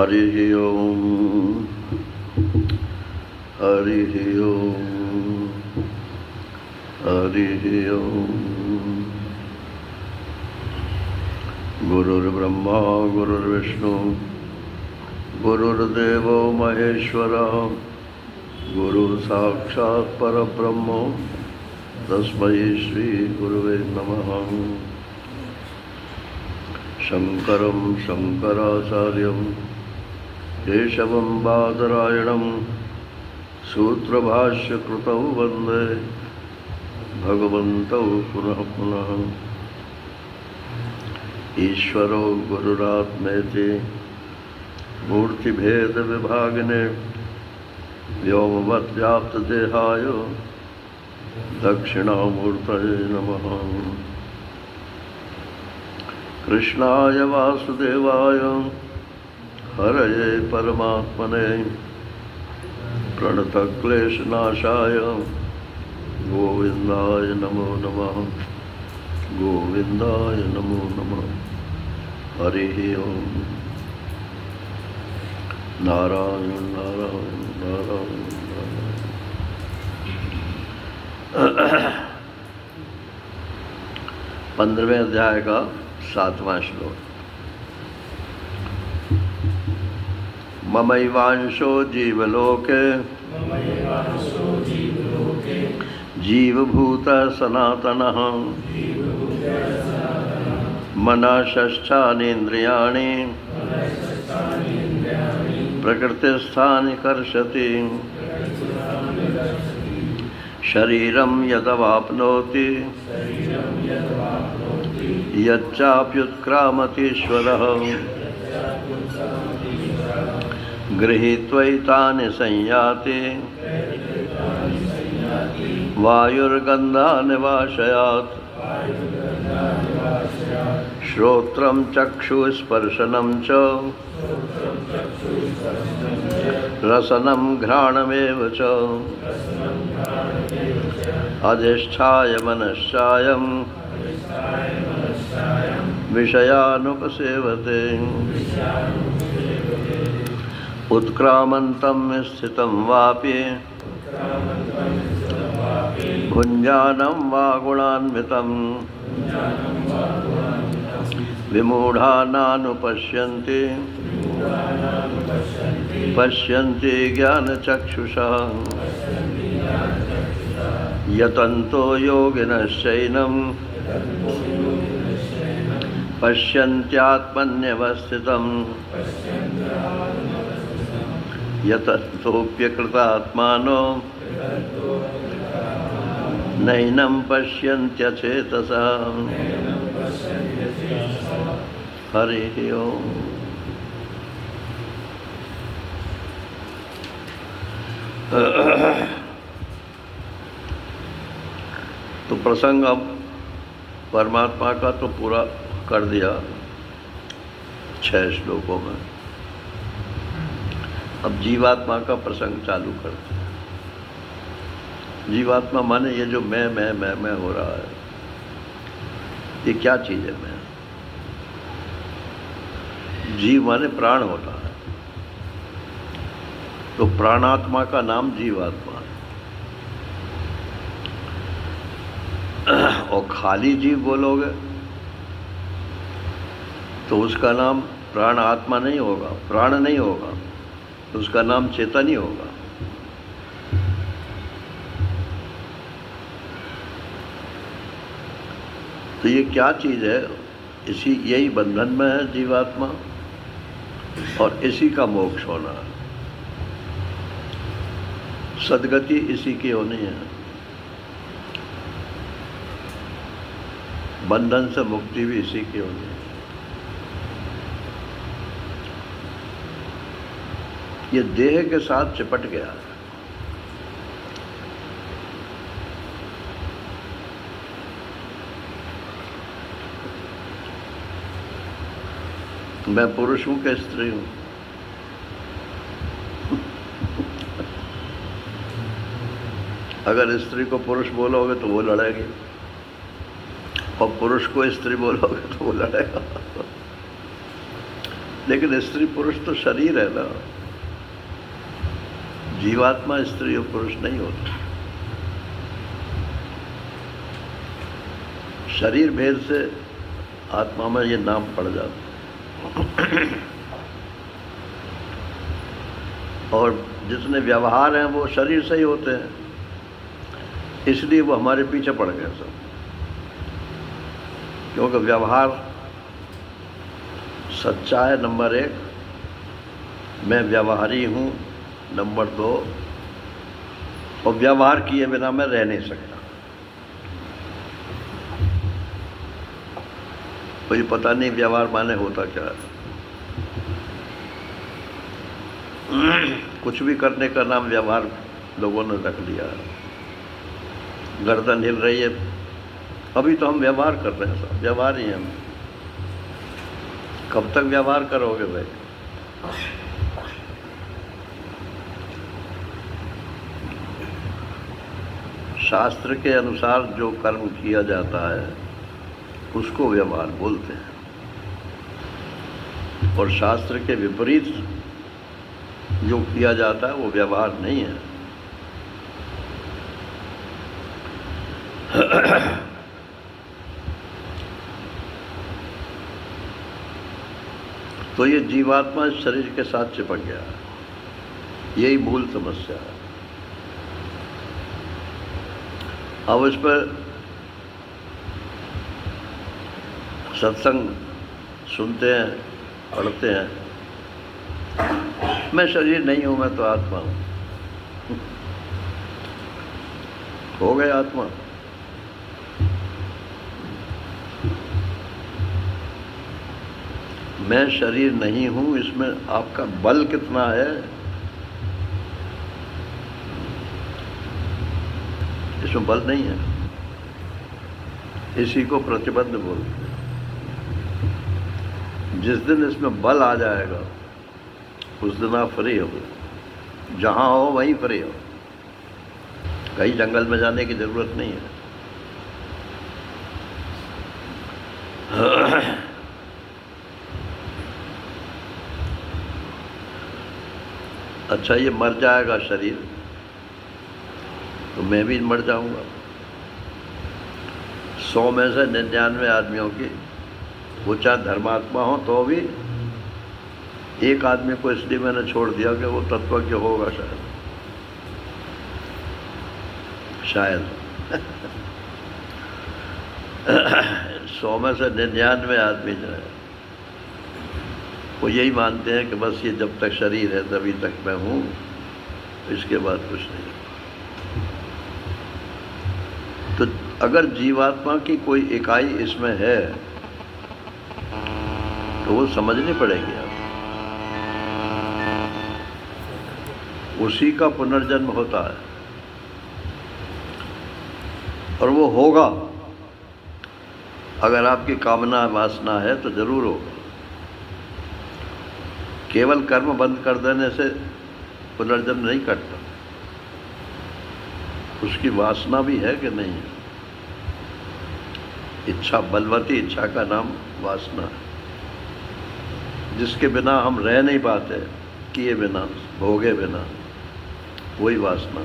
हरिः ओम हरिः ओम हरिः ओम। गुरुर्ब्रह्मा गुरुर्विष्णु गुरुर्देवो महेश्वरः गुरु साक्षात् परब्रह्म तस्मै श्री गुरुवे नमः। शंकरं शंकराचार्यं केशवं बादरायणं सूत्रभाष्यकृतौ वन्दे भगवन्तौ पुनः पुनः। ईश्वरो गुरुरात्मेति मूर्तिभेदविभागिने व्योमवद्व्याप्तदेहाय दक्षिणामूर्तये नमः। कृष्णाय वासुदेवाय हरये परमात्मने प्रणतक्लेशनाशाय गोविन्दाय नमो नमः। गोविन्दाय नमो नमः। हरिः ओम। नारायण नारायण नारायण नारायण। 15वें अध्याय का 7वां श्लोक। ममैवांशो जीवलोके जीवभूतः सनातनः मनःषष्ठानीन्द्रियाणि प्रकृतिस्थानि कर्षति शरीरं यदवाप्नोति यच्चाप्युत्क्रामतीश्वरः गृहीत्वैतानि संयाति वायुर्गन्धानि वाशयात् श्रोत्रं चक्षुस्पर्शनं च रसनं घ्राणमेव च अधिष्ठाय मनश्चायं विषयानुपसेवते उत्क्रामन्तं स्थितं वापि भुञ्जानं वा गुणान्वितं विमूढानानुपश्यन्ति पश्यन्ति ज्ञानचक्षुषा यतन्तो योगिनश्चैनं पश्यन्त्यात्मन्यवस्थितं यतन्तोऽप्यकृतात्मानो नैनं पश्यन्त्यचेतसा। हरिः ओम। तो प्रसंग अब परमात्मा का तो पूरा कर दिया 6 श्लोकों में। अब जीवात्मा का प्रसंग चालू करते हैं। जीवात्मा माने ये जो मैं हो रहा है, ये क्या चीज़ है? मैं जीव माने प्राण होता है, तो प्राणात्मा का नाम जीवात्मा है। और खाली जीव बोलोगे तो उसका नाम प्राण आत्मा नहीं होगा, प्राण नहीं होगा, तो उसका नाम चेतन ही होगा। तो ये क्या चीज़ है? यही बंधन में है जीवात्मा, और इसी का मोक्ष होना है। सद्गति इसी की होनी है। बंधन से मुक्ति भी इसी की होनी है। ये देह के साथ चिपट गया है। मैं पुरुष हूं कि स्त्री हूं? अगर स्त्री को पुरुष बोलोगे तो वो लड़ेगी, और पुरुष को स्त्री बोलोगे तो वो लड़ेगा। लेकिन स्त्री पुरुष तो शरीर है ना, जीवात्मा स्त्री और पुरुष नहीं होता। शरीर भेद से आत्मा में ये नाम पड़ जाता। और जितने व्यवहार हैं वो शरीर से ही होते हैं, इसलिए वो हमारे पीछे पड़ गए सब। क्योंकि व्यवहार सच्चा है नंबर 1, मैं व्यवहारी हूँ नंबर 2, और व्यवहार किए बिना मैं रह नहीं सकता। कोई पता नहीं व्यवहार माने होता क्या है। कुछ भी करने का नाम व्यवहार लोगों ने रख लिया है। गर्दन हिल रही है, अभी तो हम व्यवहार कर रहे हैं, सब व्यवहार ही हैं हम। कब तक व्यवहार करोगे भाई? शास्त्र के अनुसार जो कर्म किया जाता है उसको व्यवहार बोलते हैं, और शास्त्र के विपरीत जो किया जाता है वो व्यवहार नहीं है। तो ये जीवात्मा शरीर के साथ चिपक गया, यही मूल समस्या है। अब इस पर सत्संग सुनते हैं, पढ़ते हैं, मैं शरीर नहीं हूं, मैं तो आत्मा हूं। हो गए आत्मा। मैं शरीर नहीं हूं, इसमें आपका बल कितना है? इसमें बल नहीं है, इसी को प्रतिबंध बोलते हैं। जिस दिन इसमें बल आ जाएगा उस दिन आप फ्री हो गए। जहां हो वहीं फ्री हो, कहीं जंगल में जाने की जरूरत नहीं है। अच्छा, ये मर जाएगा शरीर तो मैं भी मर जाऊंगा। 100 में से 99 आदमियों की, वो चाहे धर्मात्मा हो तो भी, एक आदमी को इसलिए मैंने छोड़ दिया कि वो तत्वज्ञ होगा शायद 100 में से 99 आदमी जो है वो यही मानते हैं कि बस ये जब तक शरीर है तभी तक मैं हूँ, इसके बाद कुछ नहीं। तो अगर जीवात्मा की कोई इकाई इसमें है तो वो समझनी पड़ेगी आप। उसी का पुनर्जन्म होता है और वो होगा। अगर आपकी कामना वासना है तो जरूर होगा। केवल कर्म बंद कर देने से पुनर्जन्म नहीं कटता, उसकी वासना भी है कि नहीं है। इच्छा, बलवती इच्छा का नाम वासना है, जिसके बिना हम रह नहीं पाते, किए बिना, भोगे बिना, वही वासना।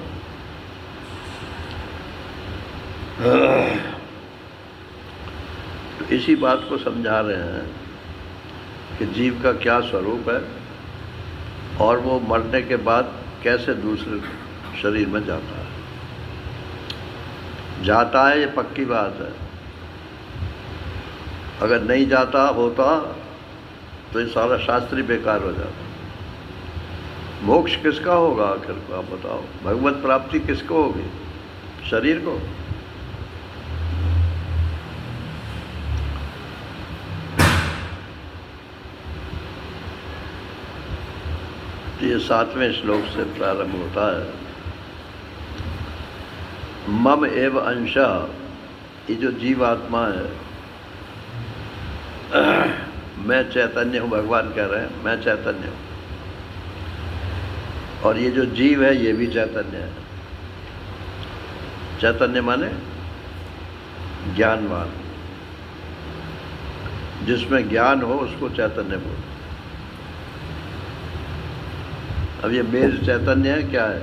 तो इसी बात को समझा रहे हैं कि जीव का क्या स्वरूप है और वो मरने के बाद कैसे दूसरे शरीर में जाता है। जाता है ये पक्की बात है, अगर नहीं जाता होता तो ये सारा शास्त्र ही बेकार हो जाता। मोक्ष किसका होगा आखिर को आप बताओ? भगवत प्राप्ति किसको होगी? शरीर को? ये 7वें श्लोक से प्रारंभ होता है। मम एव अंशः, ये जो जीवात्मा है, मैं चैतन्य हूँ, भगवान कह रहे हैं मैं चैतन्य हूँ, और ये जो जीव है ये भी चैतन्य है। चैतन्य माने ज्ञानवान, जिसमें ज्ञान हो उसको चैतन्य बोलते। अब ये मेज चैतन्य है क्या है?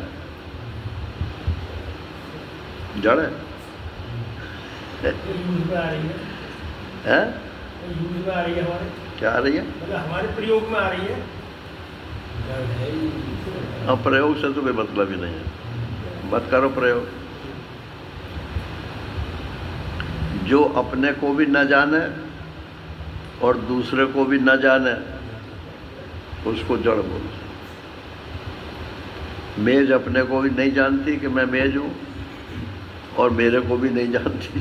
जड़ है? यूज में आ रही है, हैं? यूज में आ रही है हमारे, क्या आ रही है? मतलब हमारे प्रयोग में आ रही है। अब प्रयोग से तो कोई मतलब ही नहीं है, मत करो प्रयोग। जो अपने को भी न जाने और दूसरे को भी न जाने उसको जड़ बोलते। मेज अपने को भी नहीं जानती कि मैं मेज हूँ, और मेरे को भी नहीं जानती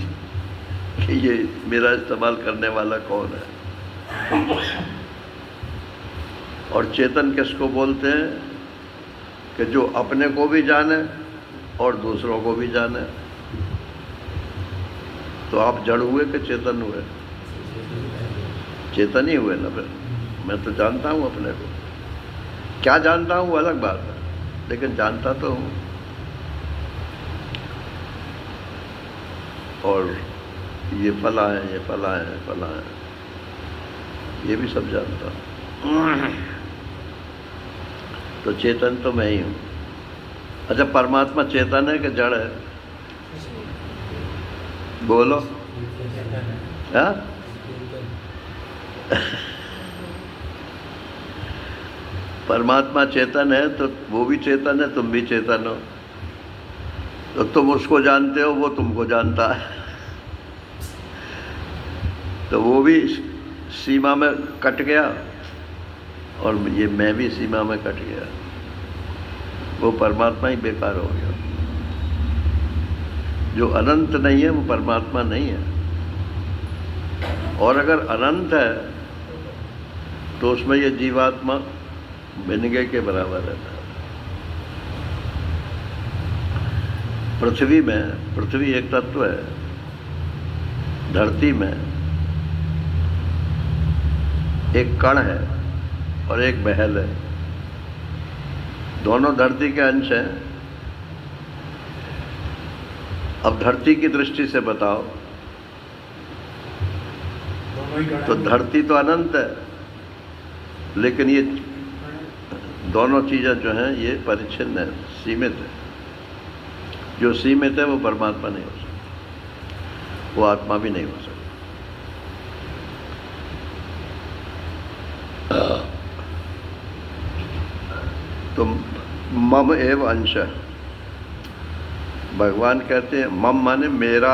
कि ये मेरा इस्तेमाल करने वाला कौन है। और चेतन किसको बोलते हैं? कि जो अपने को भी जाने और दूसरों को भी जाने। तो आप जड़ हुए कि चेतन हुए? चेतन ही हुए ना फिर। मैं तो जानता हूँ अपने को, क्या जानता हूँ अलग बात है, लेकिन जानता तो हूँ। और ये फला है, ये फला है, फला है, ये भी सब जानता हूँ। तो चेतन तो मैं ही हूँ। अच्छा, परमात्मा चेतन है कि जड़ है? बोलो। हाँ? परमात्मा चेतन है तो वो भी चेतन है, तुम भी चेतन हो। तो तुम उसको जानते हो, वो तुमको जानता है। तो वो भी सीमा में कट गया और ये मैं भी सीमा में कट गया। वो परमात्मा ही बेकार हो गया। जो अनंत नहीं है वो परमात्मा नहीं है। और अगर अनंत है तो उसमें ये जीवात्मा बिनगे के बराबर रहता है। पृथ्वी एक तत्व है, धरती में एक कण है और एक महल है। दोनों धरती के अंश हैं। अब धरती की दृष्टि से बताओ तो धरती तो अनंत है, लेकिन ये दोनों चीज़ें जो हैं ये परिच्छिन्न है, सीमित है। जो सीमित है वो परमात्मा नहीं हो सकता, वो आत्मा भी नहीं हो सकता। तो मम एव अंश, भगवान कहते हैं मम माने मेरा।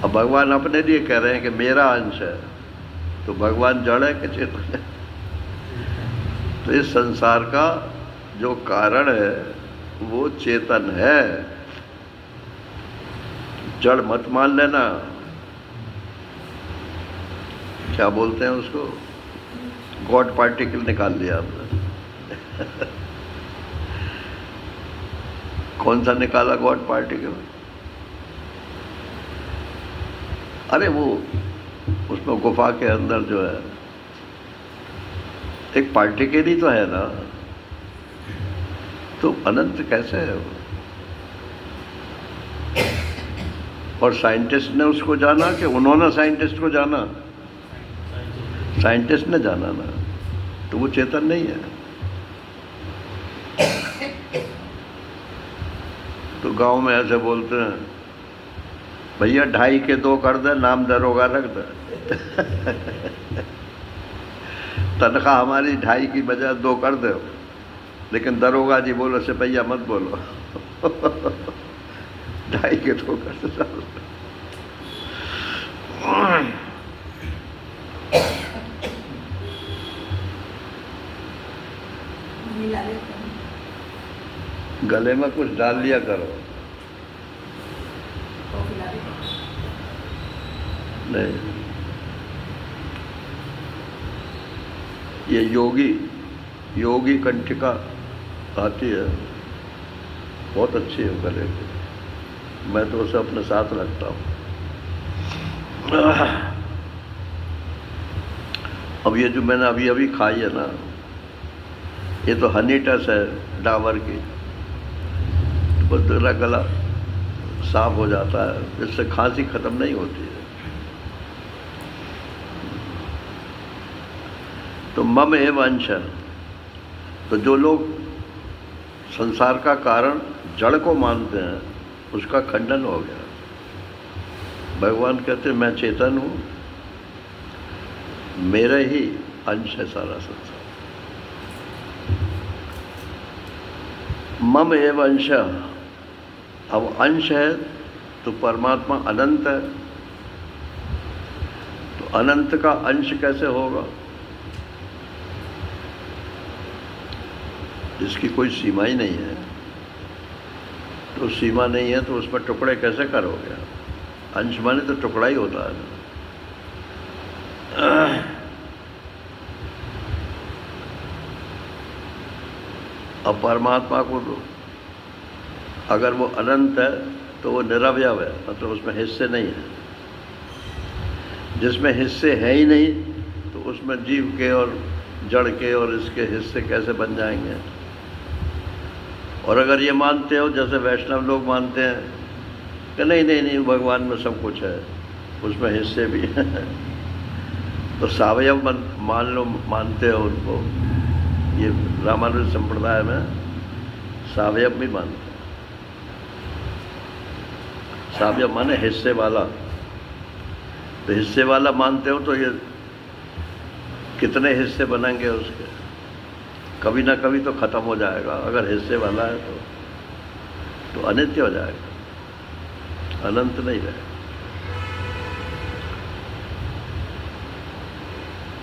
अब भगवान अपने लिए कह रहे हैं कि मेरा अंश है। तो भगवान जड़ है कि चेतन है? तो इस संसार का जो कारण है वो चेतन है, जड़ मत मान लेना। क्या बोलते हैं उसको? गॉड पार्टिकल निकाल लिया आपने। कौन सा निकाला गॉड पार्टिकल? अरे वो उसमें गुफा के अंदर जो है एक पार्टिकल ही तो है ना। तो अनंत कैसे है वो? और साइंटिस्ट ने उसको जाना कि उन्होंने साइंटिस्ट को जाना? साइंटिस्ट ने जाना ना। तो वो चेतन नहीं है। तो गांव में ऐसे बोलते हैं, भैया 2.5 के 2 कर दे, नाम दरोगा रख दे। तनख्वाह हमारी 2.5 की बजाय 2 कर दो, लेकिन दरोगा जी बोलो सिपहिया मत बोलो। 2.5 के 2 कर दो। गले में कुछ डाल लिया करो। नहीं, ये योगी कंठिका आती है, बहुत अच्छी है गले की। मैं तो उसे अपने साथ रखता हूँ। अब ये जो मैंने अभी अभी खाई है ना, ये तो हनी टच है डाबर की। तो तेरा गला साफ हो जाता है, इससे खांसी खत्म नहीं होती है। तो मम एव अंश, तो तो जो लोग संसार का कारण जड़ को मानते हैं उसका खंडन हो गया। भगवान कहते हैं मैं चेतन हूँ, मेरे ही अंश है सारा संसार। मम एव अंश, अब अंश है तो परमात्मा अनंत है, तो अनंत का अंश कैसे होगा? जिसकी कोई सीमा ही नहीं है, तो सीमा नहीं है तो उसमें टुकड़े कैसे करोगे? अंश माने तो टुकड़ा ही होता है ना। अब परमात्मा को तो अगर वो अनंत है तो वो निरवयव है, मतलब उसमें हिस्से नहीं है। जिसमें हिस्से है ही नहीं तो उसमें जीव के और जड़ के और इसके हिस्से कैसे बन जाएंगे? और अगर ये मानते हो जैसे वैष्णव लोग मानते हैं कि नहीं नहीं नहीं भगवान में सब कुछ है, उसमें हिस्से भी हैं तो सावयव मान लो, मानते हो उनको। ये रामानुज संप्रदाय में सावयव भी मानते हैं। सावयव माने हिस्से वाला। तो हिस्से वाला मानते हो तो ये कितने हिस्से बनेंगे उसके? कभी ना कभी तो खत्म हो जाएगा। अगर हिस्से वाला है तो अनित्य हो जाएगा, अनंत नहीं रहेगा।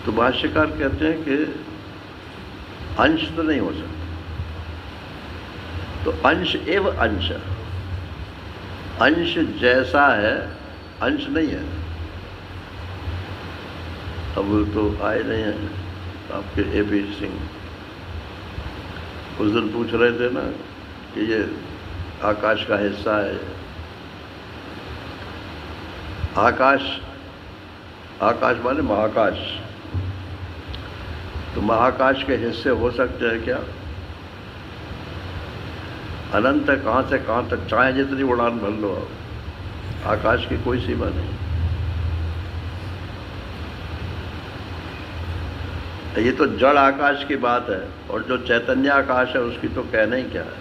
तो भाष्यकार कहते हैं कि अंश तो नहीं हो सकता, तो अंश एव अंश, अंश जैसा है, अंश नहीं है। अब तो आए नहीं हैं आपके AP सिंह, उस दिन पूछ रहे थे ना कि ये आकाश का हिस्सा है। आकाश, आकाश माने महाकाश, तो महाकाश के हिस्से हो सकते हैं क्या? अनंत है, कहाँ से कहाँ तक चाहे जितनी उड़ान भर लो आप, आकाश की कोई सीमा नहीं। ये तो जड़ आकाश की बात है, और जो चैतन्य आकाश है उसकी तो कहना ही क्या है।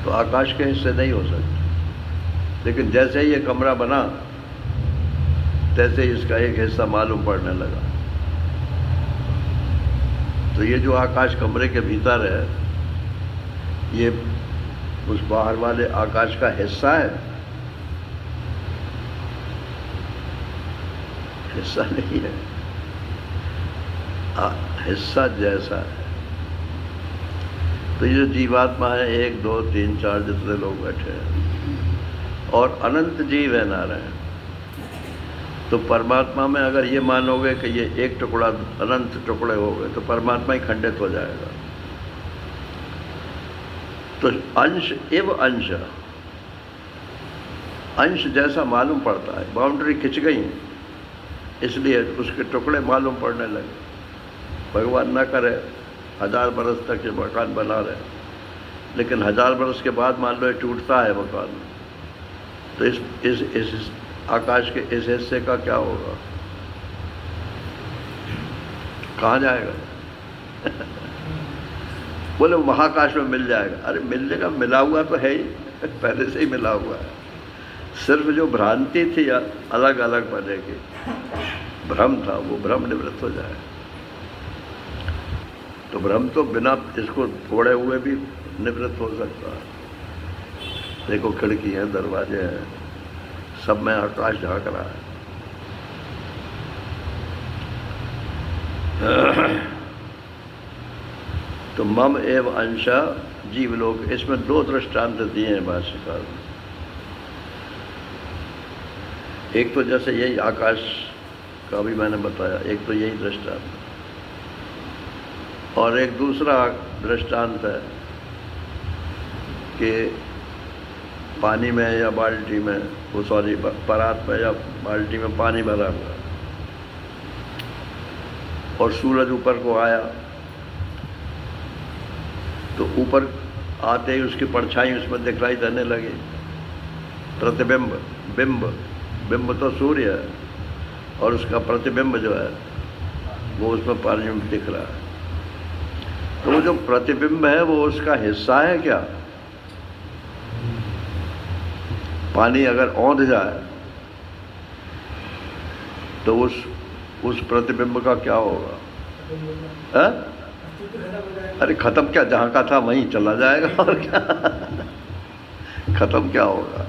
तो आकाश के हिस्से नहीं हो सकते। लेकिन जैसे ही ये कमरा बना तैसे ही इसका एक हिस्सा मालूम पड़ने लगा। तो ये जो आकाश कमरे के भीतर है, ये उस बाहर वाले आकाश का हिस्सा है? हिस्सा नहीं है, हिस्सा जैसा है। तो ये जो जीवात्मा है, 1 2 3 4 जितने लोग बैठे हैं, और अनंत जीव है नारायण। तो परमात्मा में अगर ये मानोगे कि ये एक टुकड़ा अनंत टुकड़े हो गए तो परमात्मा ही खंडित हो जाएगा। तो अंश एव अंश, अंश जैसा मालूम पड़ता है। बाउंड्री खिंच गई इसलिए उसके टुकड़े मालूम पड़ने लगे। भगवान ना करे 1000 बरस तक ये मकान बना रहे, लेकिन 1000 बरस के बाद मान लो ये टूटता है मकान, तो इस आकाश के इस हिस्से का क्या होगा? कहाँ जाएगा? बोले महाकाश में मिल जाएगा। अरे मिलने का मिला हुआ तो है ही, पहले से ही मिला हुआ है। सिर्फ जो भ्रांति थी अलग अलग बने की, भ्रम था, वो भ्रम निवृत्त हो जाए। तो भ्रम तो बिना इसको तोड़े हुए भी निवृत्त हो सकता है। देखो खिड़की है, दरवाजे हैं, सब में आकाश झाँक रहा है। तो मम एव अंश जीवलोक, इसमें 2 दृष्टांत दिए हैं भाष्यकार ने। एक तो जैसे यही आकाश का भी मैंने बताया, एक तो यही दृष्टांत, और एक दूसरा दृष्टांत है कि पानी में या बाल्टी में, वो सॉरी परात में या बाल्टी में पानी भरा हुआ और सूरज ऊपर को आया, तो ऊपर आते ही उसकी परछाई उसमें दिखलाई देने लगी। प्रतिबिंब, बिंब, बिंब तो सूर्य है और उसका प्रतिबिंब जो है वो उसमें पानी में दिख रहा है। तो वो जो प्रतिबिंब है वो उसका हिस्सा है क्या? पानी अगर औंध जाए तो उस प्रतिबिंब का क्या होगा? है? अरे खत्म क्या, जहाँ का था वहीं चला जाएगा और क्या खत्म क्या होगा?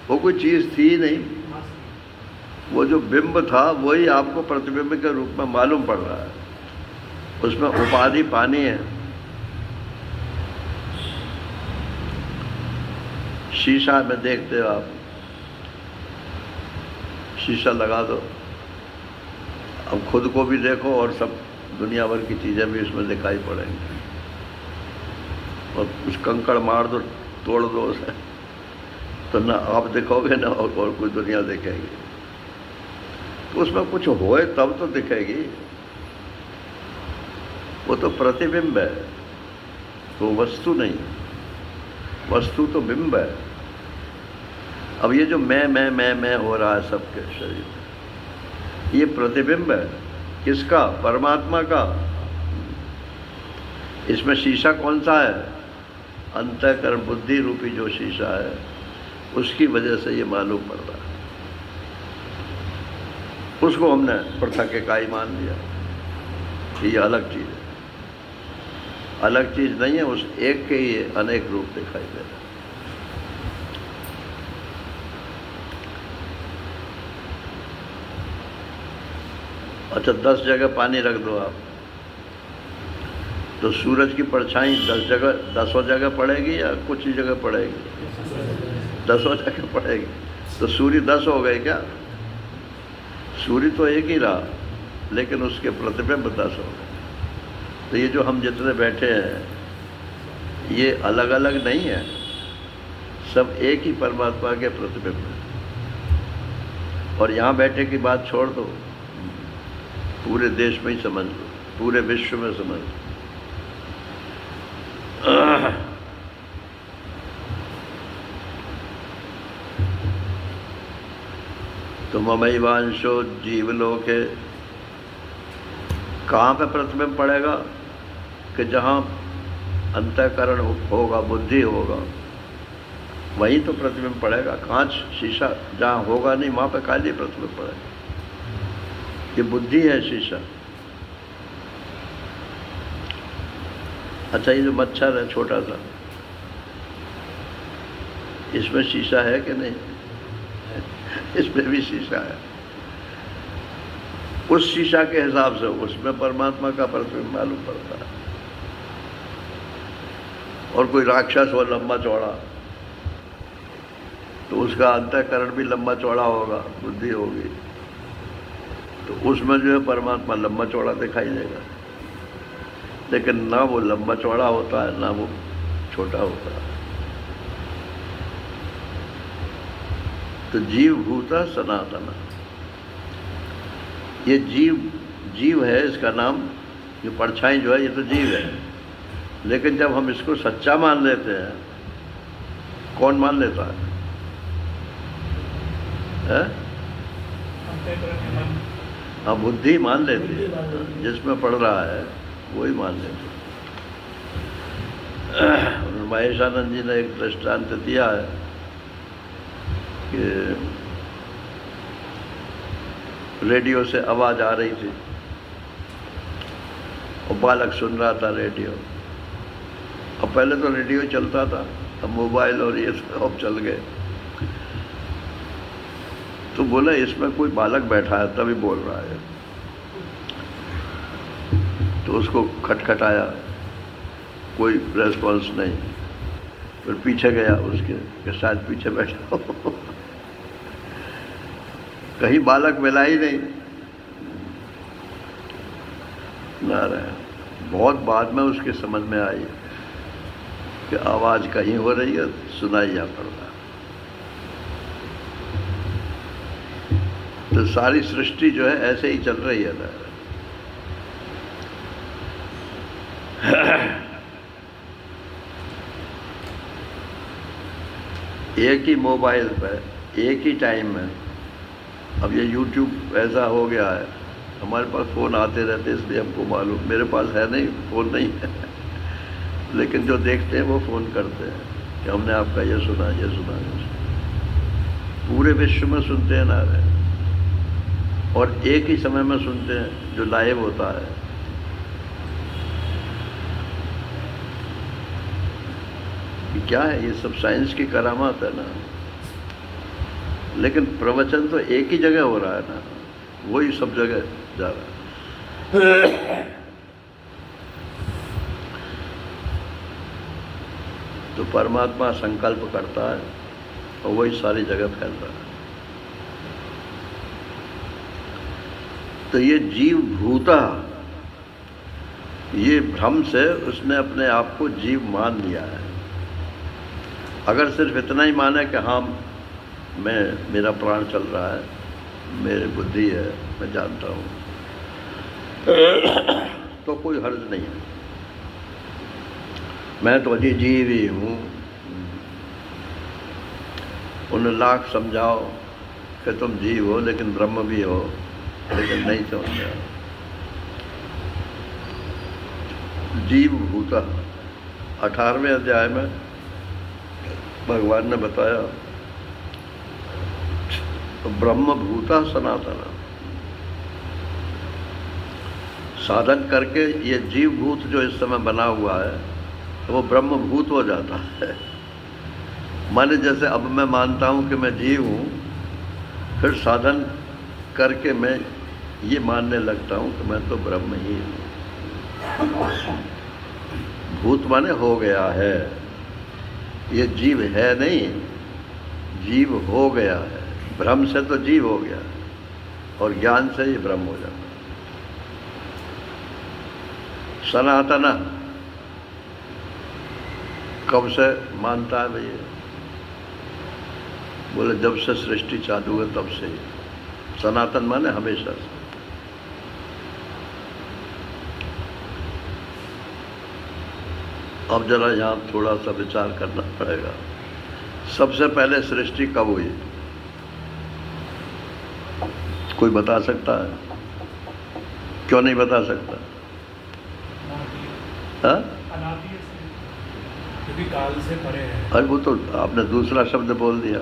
वो कोई चीज़ थी ही नहीं। वो जो बिंब था वही आपको प्रतिबिंब के रूप में मालूम पड़ रहा है। उसमें उपाधि पानी है। शीशा में देखते हो आप, शीशा लगा दो, अब खुद को भी देखो और सब दुनिया भर की चीज़ें भी उसमें दिखाई पड़ेंगी। और कुछ कंकड़ मार दो, तोड़ दो उसे, तो ना आप दिखोगे ना और कोई दुनिया दिखेगी। तो उसमें कुछ होए तब तो दिखेगी। वो तो प्रतिबिंब है, वो वस्तु नहीं। वस्तु तो बिंब है। अब ये जो मैं हो रहा है सबके शरीर में, ये प्रतिबिंब है। किसका? परमात्मा का। इसमें शीशा कौन सा है? अंतःकरण बुद्धि रूपी जो शीशा है, उसकी वजह से ये मालूम पड़ रहा है। उसको हमने पृथक इकाई मान लिया कि ये अलग चीज़ है। अलग चीज़ नहीं है, उस एक के ही अनेक रूप दिखाई दे रहा है। अच्छा, 10 जगह पानी रख दो आप, तो सूरज की परछाई 10 जगह पड़ेगी या कुछ ही जगह पड़ेगी? 10 जगह पड़ेगी। तो सूर्य 10 हो गए क्या? सूर्य तो एक ही रहा, लेकिन उसके प्रतिबिंब 10 हो गए। तो ये जो हम जितने बैठे हैं ये अलग अलग नहीं है, सब एक ही परमात्मा के प्रतिबिंब है। और यहाँ बैठे की बात छोड़ दो, पूरे देश में ही समझ लो, पूरे विश्व में समझ लो। तो ममैवांशो जीवलोके, कहाँ पे प्रतिबिंब पड़ेगा? कि जहाँ अंतःकरण होगा, बुद्धि होगा, वहीं तो प्रतिबिंब पड़ेगा। कांच शीशा जहाँ होगा नहीं, वहाँ पे खाली प्रतिबिंब पड़ेगा। ये बुद्धि है शीशा। अच्छा, ये जो मच्छर है छोटा सा, इसमें शीशा है कि नहीं? इसमें भी शीशा है। उस शीशा के हिसाब से उसमें परमात्मा का प्रतिबिंब मालूम पड़ता है। और कोई राक्षस हो लंबा चौड़ा, तो उसका अंतःकरण भी लंबा चौड़ा होगा, बुद्धि होगी, तो उसमें जो है परमात्मा लंबा चौड़ा दिखाई देगा। लेकिन ना वो लंबा चौड़ा होता है, ना वो छोटा होता है। तो जीव भूता सनातन, ये जीव है, इसका नाम। ये परछाई जो है ये तो जीव है। लेकिन जब हम इसको सच्चा मान लेते हैं, कौन मान लेता है? हाँ, बुद्धि मान लेती है। जिसमें पढ़ रहा है वही मान लेते हैं। महेशानंद जी ने एक दृष्टांत दिया है कि रेडियो से आवाज़ आ रही थी और बालक सुन रहा था रेडियो। अब पहले तो रेडियो चलता था, अब मोबाइल और ये सब चल गए। तो बोला इसमें कोई बालक बैठा है तभी बोल रहा है। तो उसको खटखटाया, कोई रेस्पॉन्स नहीं। फिर पीछे गया उसके कि शायद पीछे बैठा हो। कहीं बालक मिला ही नहीं। नारायण। बहुत बाद में उसके समझ में आई कि आवाज़ कहीं हो रही है, सुनाई जा पड़ रहा। तो सारी सृष्टि जो है ऐसे ही चल रही है ना। एक ही मोबाइल पर एक ही टाइम में अब ये YouTube ऐसा हो गया है, हमारे पास फ़ोन आते रहते हैं, इसलिए हमको मालूम। मेरे पास है नहीं, फ़ोन नहीं है लेकिन जो देखते हैं वो फ़ोन करते हैं कि हमने आपका ये सुना, ये सुना, ये सुना। पूरे विश्व में सुनते हैं नारायण, और एक ही समय में सुनते हैं जो लाइव होता है। ये क्या है? ये सब साइंस की करामात है ना। लेकिन प्रवचन तो एक ही जगह हो रहा है ना, वही सब जगह जा रहा है। तो परमात्मा संकल्प करता है और वही सारी जगह फैल रहा है। तो ये जीव भूता, ये भ्रम से उसने अपने आप को जीव मान लिया है। अगर सिर्फ इतना ही माने कि हाँ मेरा प्राण चल रहा है, मेरी बुद्धि है, मैं जानता हूँ, तो कोई हर्ज नहीं है। मैं तो अजी जीव ही हूँ। उन्हें लाख समझाओ कि तुम जीव हो लेकिन ब्रह्म भी हो, लेकिन नहीं समझ रहा। जीव भूता 18वें अध्याय में भगवान ने बताया, ब्रह्म भूता सनातना। साधन करके ये जीव भूत जो इस समय बना हुआ है वो ब्रह्म भूत हो जाता है। माने जैसे अब मैं मानता हूँ कि मैं जीव हूँ, फिर साधन करके मैं ये मानने लगता हूँ कि मैं तो ब्रह्म ही हूँ। भूत माने हो गया है, ये जीव है नहीं, जीव हो गया है। भ्रम से तो जीव हो गया और ज्ञान से ही ब्रह्म हो जाता। सनातना कब से मानता है भैया? बोले जब से सृष्टि चालू है तब से ही। सनातन माने हमेशा से। अब जरा यहाँ थोड़ा सा विचार करना पड़ेगा। सबसे पहले सृष्टि कब हुई? कोई बता सकता है? क्यों नहीं बता सकता? हाँ? क्योंकि काल से परे है। अरे वो तो आपने दूसरा शब्द बोल दिया।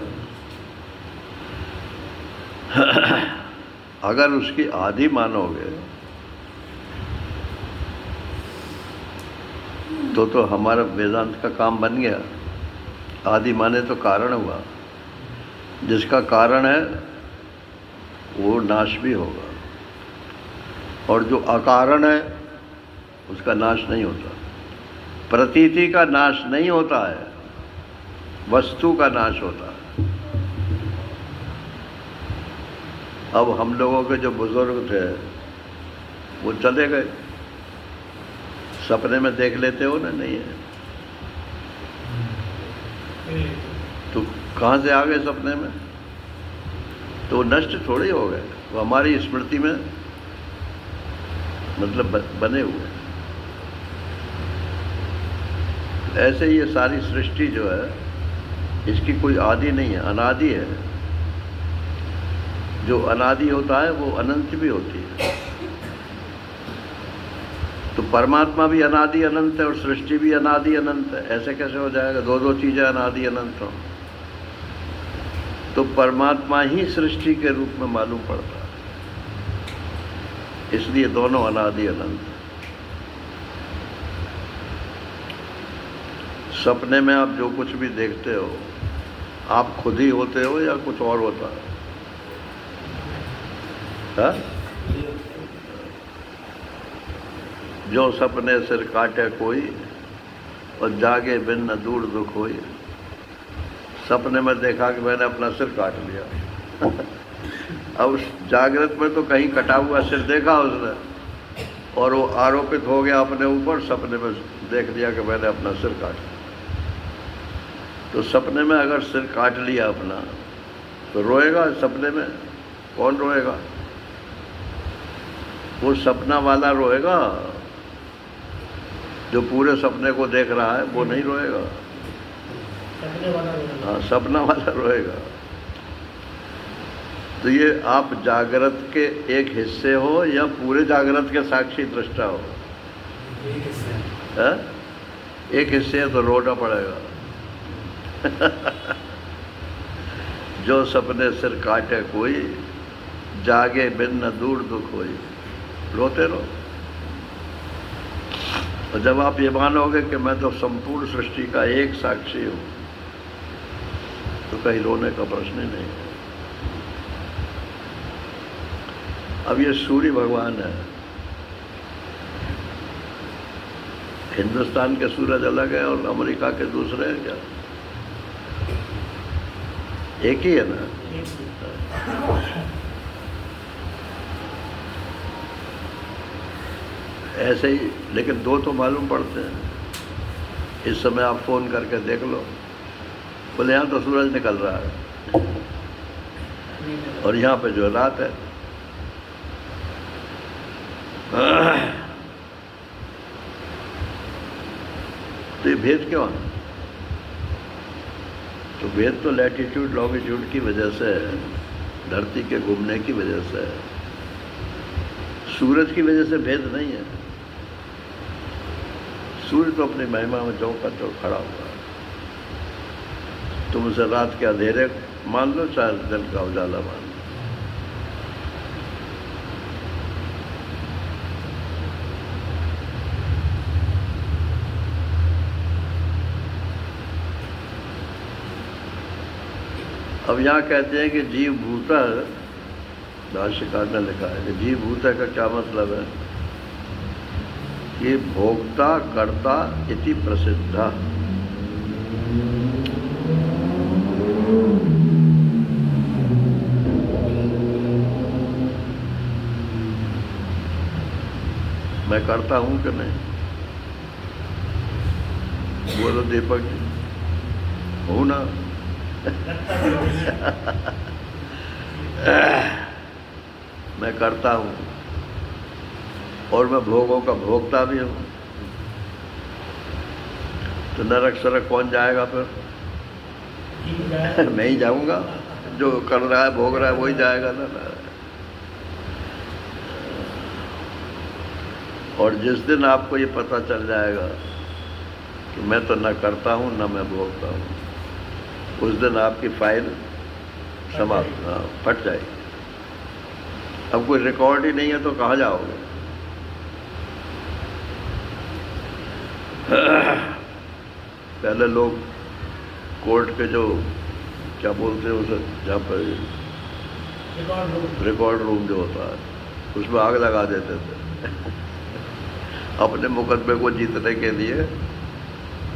अगर उसकी आदि मानोगे तो हमारा वेदांत का काम बन गया। आदि माने तो कारण हुआ, जिसका कारण है वो नाश भी होगा, और जो अकारण है उसका नाश नहीं होता। प्रतीति का नाश नहीं होता है, वस्तु का नाश होता है। अब हम लोगों के जो बुजुर्ग थे वो चले गए, सपने में देख लेते हो ना, नहीं है तो कहाँ से आ गए सपने में? तो नष्ट थोड़े हो गए, वो हमारी स्मृति में मतलब बने हुए। ऐसे ये सारी सृष्टि जो है इसकी कोई आदि नहीं है, अनादि है। जो अनादि होता है वो अनंत भी होती है। तो परमात्मा भी अनादि अनंत है और सृष्टि भी अनादि अनंत है। ऐसे कैसे हो जाएगा? दो चीज़ें अनादि अनंत हो तो परमात्मा ही सृष्टि के रूप में मालूम पड़ता है, इसलिए दोनों अनादि अनंत। सपने में आप जो कुछ भी देखते हो आप खुद ही होते हो या कुछ और होता है? हाँ? जो सपने सिर काटे कोई और जागे बिन न दूर दुख होई। सपने में देखा कि मैंने अपना सिर काट लिया। अब उस जागृत में तो कहीं कटा हुआ सिर देखा उसने और वो आरोपित हो गया अपने ऊपर। सपने में देख लिया कि मैंने अपना सिर काट लिया। तो सपने में अगर सिर काट लिया अपना तो रोएगा? सपने में कौन रोएगा? वो सपना वाला रोएगा, जो पूरे सपने को देख रहा है वो नहीं रोएगा। सपने वाला रोएगा। हाँ, सपना वाला रोएगा। तो ये आप जागृत के एक हिस्से हो या पूरे जागृत के साक्षी दृष्टा हो? एक हिस्सा है। है? एक हिस्से है तो रोना पड़ेगा। जो सपने सिर काटे कोई, जागे बिन न दूर दुख होई, रोते रहो। और जब आप ये मानोगे कि मैं तो संपूर्ण सृष्टि का एक साक्षी हूं, तो कहीं रोने का प्रश्न ही नहीं है। अब ये सूर्य भगवान है। हिंदुस्तान के सूरज अलग है और अमेरिका के दूसरे हैं क्या? एक ही है ना? ऐसे ही, लेकिन दो तो मालूम पड़ते हैं। इस समय आप फोन करके देख लो, बोले यहाँ तो सूरज निकल रहा है और यहाँ पे जो रात है। तो ये भेद क्यों है? तो भेद तो लैटिट्यूड लॉन्गिट्यूड की वजह से है, धरती के घूमने की वजह से है। सूरज की वजह से भेद नहीं है। सूर्य तो अपनी महिमा में चौका चौक खड़ा हुआ है। तुम उसे रात के अंधेरे मान लो, चाहे दिन का उजाला मान लो। अब यहाँ कहते हैं कि जीव भूता, भाष्यकार ने लिखा है कि जीव भूता का क्या मतलब है? कि भोक्ता कर्ता इति प्रसिद्धा। मैं करता हूं कि नहीं? बोलो दीपक जी, हूं ना? मैं करता हूं और मैं भोगों का भोगता भी हूं। तो नरक सरक कौन जाएगा फिर? मैं ही जाऊंगा। जो कर रहा है, भोग रहा है, वही जाएगा ना। और जिस दिन आपको ये पता चल जाएगा कि मैं तो न करता हूं न मैं भोगता हूं, उस दिन आपकी फाइल समाप्त, फट जाएगी। अब कोई रिकॉर्ड ही नहीं है तो कहाँ जाओगे? पहले लोग कोर्ट के जो क्या बोलते हैं उसे, जहाँ पर रिकॉर्ड रूम जो होता है, उसमें आग लगा देते थे। अपने मुकदमे को जीतने के लिए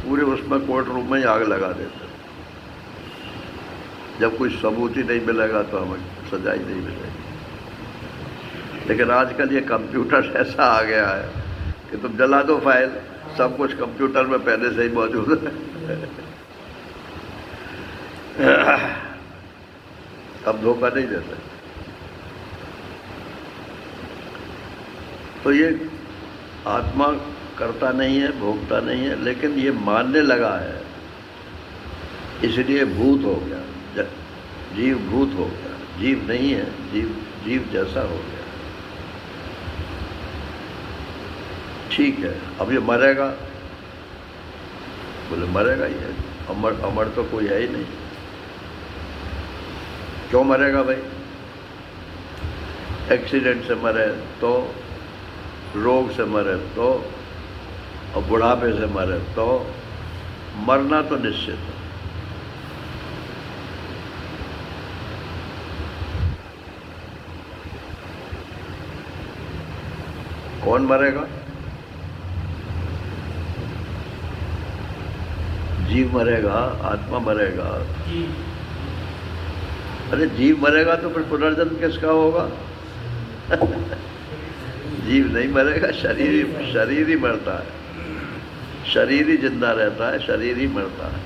पूरे उसमें कोर्ट रूम में ही आग लगा देते। जब कोई सबूत ही नहीं मिलेगा तो हमें सजा ही नहीं मिलेगी। लेकिन आजकल ये कंप्यूटर ऐसा आ गया है कि तुम जला दो फाइल, सब कुछ कंप्यूटर में पहले से ही मौजूद है। अब धोखा नहीं देते। तो ये आत्मा करता नहीं है, भोगता नहीं है, लेकिन ये मानने लगा है, इसलिए भूत हो गया। जीव भूत हो गया, जीव नहीं है, जीव जैसा हो गया। ठीक है, अब ये मरेगा, बोले मरेगा ही है। अमर तो कोई है ही नहीं। क्यों मरेगा भाई? एक्सीडेंट से मरे तो, रोग से मरे तो, और बुढ़ापे से मरे तो, मरना तो निश्चित है। कौन मरेगा? जीव मरेगा, आत्मा मरेगा। अरे जीव मरेगा तो फिर पुनर्जन्म किसका होगा? जीव नहीं मरेगा, शरीर ही मरता है। शरीर ही जिंदा रहता है, शरीर ही मरता है।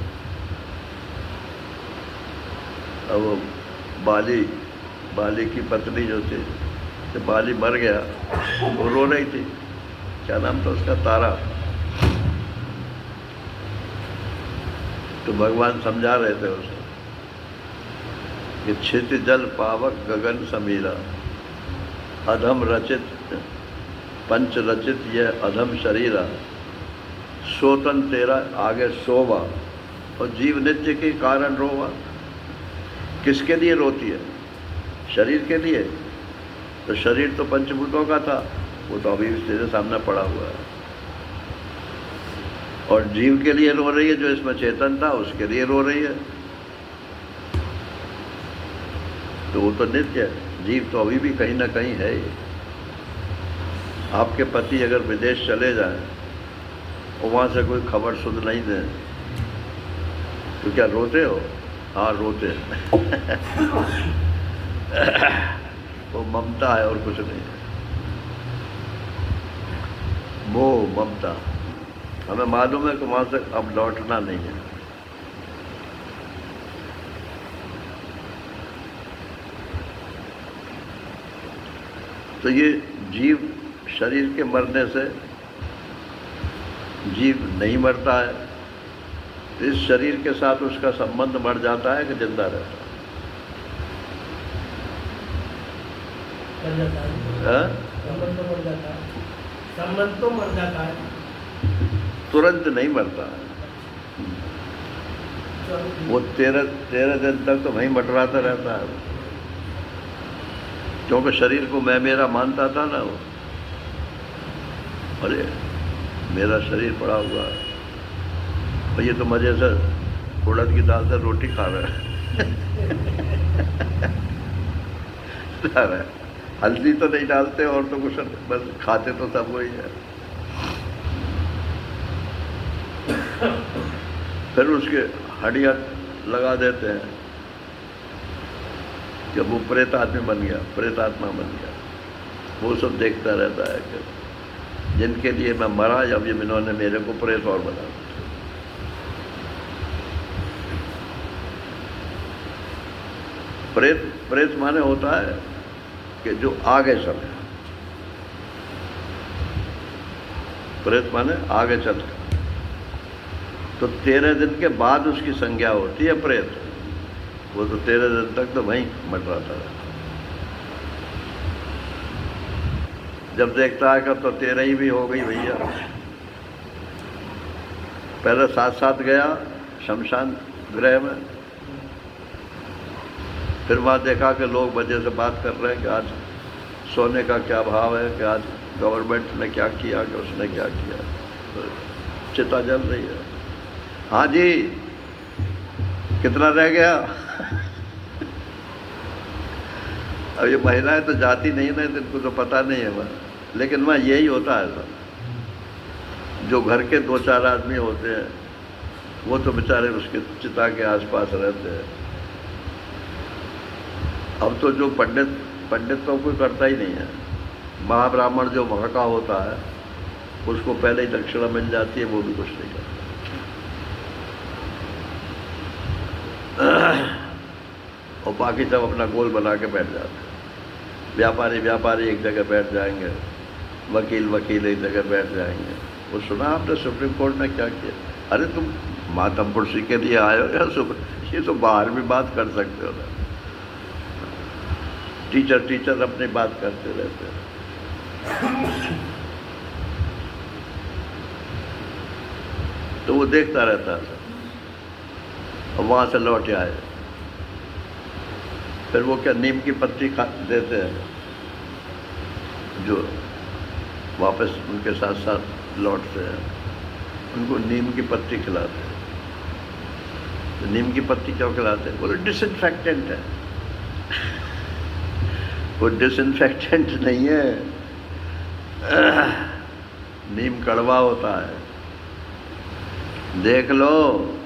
अब बाली की पत्नी जो थी, जब बाली मर गया वो रो रही थी। क्या नाम था उसका? तारा। तो भगवान समझा रहे थे उसे कि क्षिति जल पावक गगन समीरा, अधम रचित पंच रचित यह अधम शरीरा, सोतन तेरा आगे सोवा, और जीव नित्य के कारण रोवा। किसके लिए रोती है? शरीर के लिए। तो शरीर तो पंचभूतों का था, वो तो अभी तेरे सामने पड़ा हुआ है। और जीव के लिए रो रही है, जो इसमें चेतन था उसके लिए रो रही है। तो वो तो नित्य है, जीव तो अभी भी कहीं ना कहीं है ही। आपके पति अगर विदेश चले जाएं और वहाँ से कोई खबर सुन नहीं दें तो क्या रोते हो? हाँ रोते हैं। वो ममता है और कुछ नहीं है। मोह, ममता। हमें मालूम है कि वहाँ से अब लौटना नहीं है। तो ये जीव शरीर के मरने से जीव नहीं मरता है, तो इस शरीर के साथ उसका संबंध मर जाता है कि जिंदा रहता है? संबंध तो मर जाता है। संबंध तो मर जाता है, तुरंत नहीं मरता है। वो 13 दिन तक तो वहीं मटराता रहता है, क्योंकि शरीर को मैं मेरा मानता था ना वो। अरे मेरा शरीर पड़ा हुआ है और ये तो मजे से उड़द की दाल से रोटी खा रहा है। हल्दी तो नहीं डालते और तो कुछ, बस खाते तो सब वही है। फिर उसके हड्डियाँ लगा देते हैं। जब वो प्रेत आदमी बन गया, प्रेतात्मा बन गया, वो सब देखता रहता है कि जिनके लिए मैं मरा, जब ये इन्होंने मेरे को प्रेत और बना दिया। प्रेत माने होता है कि जो आगे चले। प्रेत माने आगे चल के। तो 13 दिन के बाद उसकी संज्ञा होती है प्रेत। वो तो 13 दिन तक तो वहीं मटराता रहता। जब देखता है कि तो 13 ही भी हो गई भैया, पहले साथ गया शमशान गृह में, फिर वहाँ देखा कि लोग वजह से बात कर रहे हैं कि आज सोने का क्या भाव है, कि आज गवर्नमेंट ने क्या किया, कि उसने क्या किया। तो चिता जल रही है। हाँ जी, कितना रह गया? अब ये महिलाएं तो जाती नहीं ना, इनको तो पता नहीं है वहाँ, लेकिन वहाँ यही होता है सब। जो घर के 2-4 आदमी होते हैं वो तो बेचारे उसके चिता के आसपास रहते हैं। अब तो जो पंडित तो कोई करता ही नहीं है। महाब्राह्मण जो वहाँ का होता है उसको पहले ही दक्षिणा मिल जाती है, वो भी कुछ नहीं करता। और बाकी सब अपना गोल बना के बैठ जाते हैं। व्यापारी एक जगह बैठ जाएंगे, वकील एक जगह बैठ जाएंगे। वो सुना आपने सुप्रीम कोर्ट ने क्या किया? अरे तुम मातम कुर्सी के लिए आए हो या ये तो बाहर भी बात कर सकते हो ना। टीचर अपनी बात करते रहते हैं। तो वो देखता रहता है और वहाँ से लौट आए। फिर वो क्या नीम की पत्ती खा देते हैं, जो वापस उनके साथ लौटते हैं, उनको नीम की पत्ती खिलाते हैं। तो नीम की पत्ती क्यों खिलाते हैं? बोले डिसइंफेक्टेंट है। वो डिसइंफेक्टेंट नहीं है, नीम कड़वा होता है। देख लो,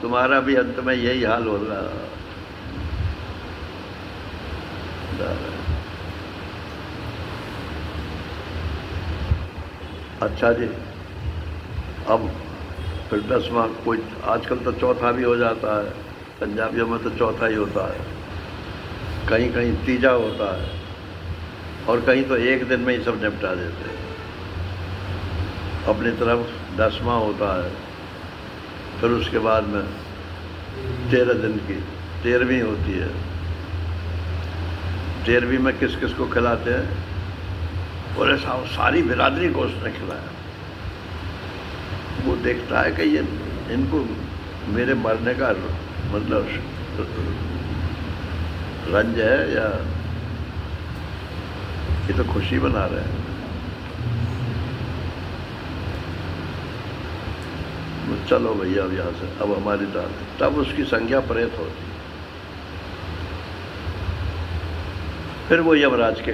तुम्हारा भी अंत में यही हाल होगा। अच्छा जी, अब फिर 10वां, कोई आजकल तो चौथा भी हो जाता है। पंजाबियों में तो चौथा ही होता है, कहीं कहीं तीजा होता है, और कहीं तो एक दिन में ही सब निपटा देते हैं। अपनी तरफ 10वां होता है, फिर उसके बाद में 13 दिन की 13वीं होती है, 13वीं में किस किस को खिलाते हैं? बोले साहब सारी बिरादरी को उसने खिलाया। वो देखता है कि ये इनको मेरे मरने का मतलब रंज है या ये तो खुशी बना रहे हैं। चलो भैया अब यहाँ से, अब हमारी दाल। तब उसकी संज्ञा प्रेत होती। फिर वो यमराज के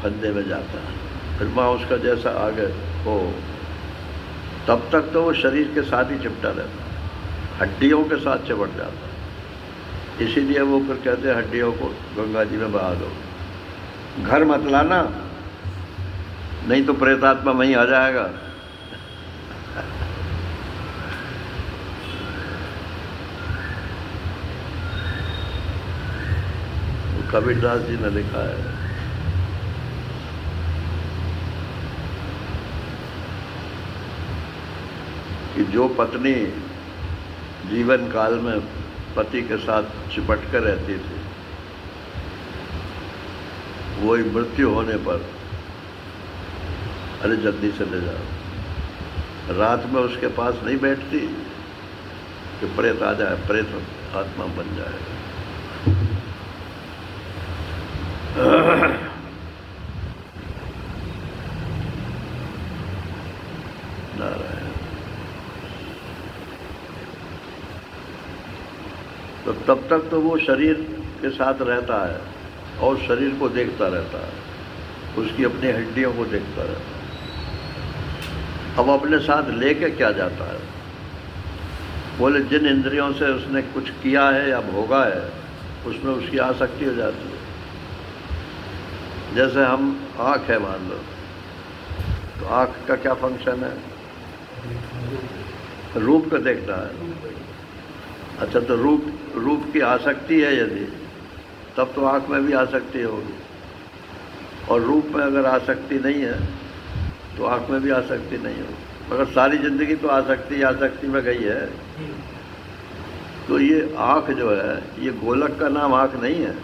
फंदे में जाता है। फिर माँ उसका जैसा आगे हो, तब तक तो वो शरीर के साथ ही चिपटा रहता है, हड्डियों के साथ चिपट जाता है। इसीलिए वो फिर कहते हैं हड्डियों को गंगा जी में बहा दो, घर मत लाना, नहीं तो प्रेतात्मा वहीं आ जाएगा। कबीरदास जी ने लिखा है कि जो पत्नी जीवन काल में पति के साथ चिपट कर रहती थी, वही मृत्यु होने पर अरे जल्दी से ले जाओ, रात में उसके पास नहीं बैठती कि प्रेत आ जाए, प्रेत आत्मा बन जाए। नारायण। तो तब तक तो वो शरीर के साथ रहता है और शरीर को देखता रहता है, उसकी अपनी हड्डियों को देखता रहता है। अब अपने साथ लेके क्या जाता है? बोले जिन इंद्रियों से उसने कुछ किया है या भोगा है, उसमें उसकी आसक्ति हो जाती है। जैसे हम आँख है मान लो, तो आँख का क्या फंक्शन है? रूप को देखना है। अच्छा, तो रूप की आसक्ति है यदि, तब तो आँख में भी आसक्ति होगी, और रूप में अगर आसक्ति नहीं है तो आँख में भी आसक्ति नहीं होगी। मगर सारी जिंदगी तो आसक्ति में गई है। तो ये आँख जो है, ये गोलक का नाम आँख नहीं है।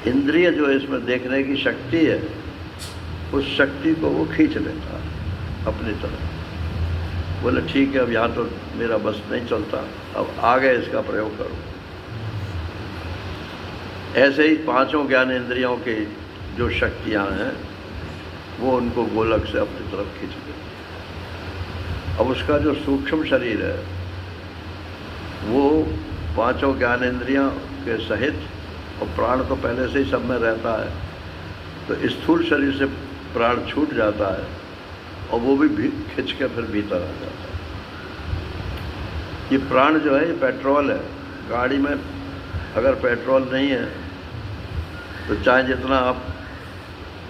इंद्रिय जो है, इसमें देखने की शक्ति है, उस शक्ति को वो खींच लेता है अपनी तरफ। बोले ठीक है, अब यहाँ तो मेरा बस नहीं चलता, अब आगे इसका प्रयोग करो। ऐसे ही पांचों ज्ञानेंद्रियों की जो शक्तियाँ हैं, वो उनको गोलक से अपनी तरफ खींच लेती है। अब उसका जो सूक्ष्म शरीर है, वो पांचों ज्ञानेंद्रियों के सहित, और प्राण तो पहले से ही सब में रहता है, तो स्थूल शरीर से प्राण छूट जाता है और वो भी खिंच के फिर भीतर आ जाता है। ये प्राण जो है, ये पेट्रोल है। गाड़ी में अगर पेट्रोल नहीं है तो चाहे जितना आप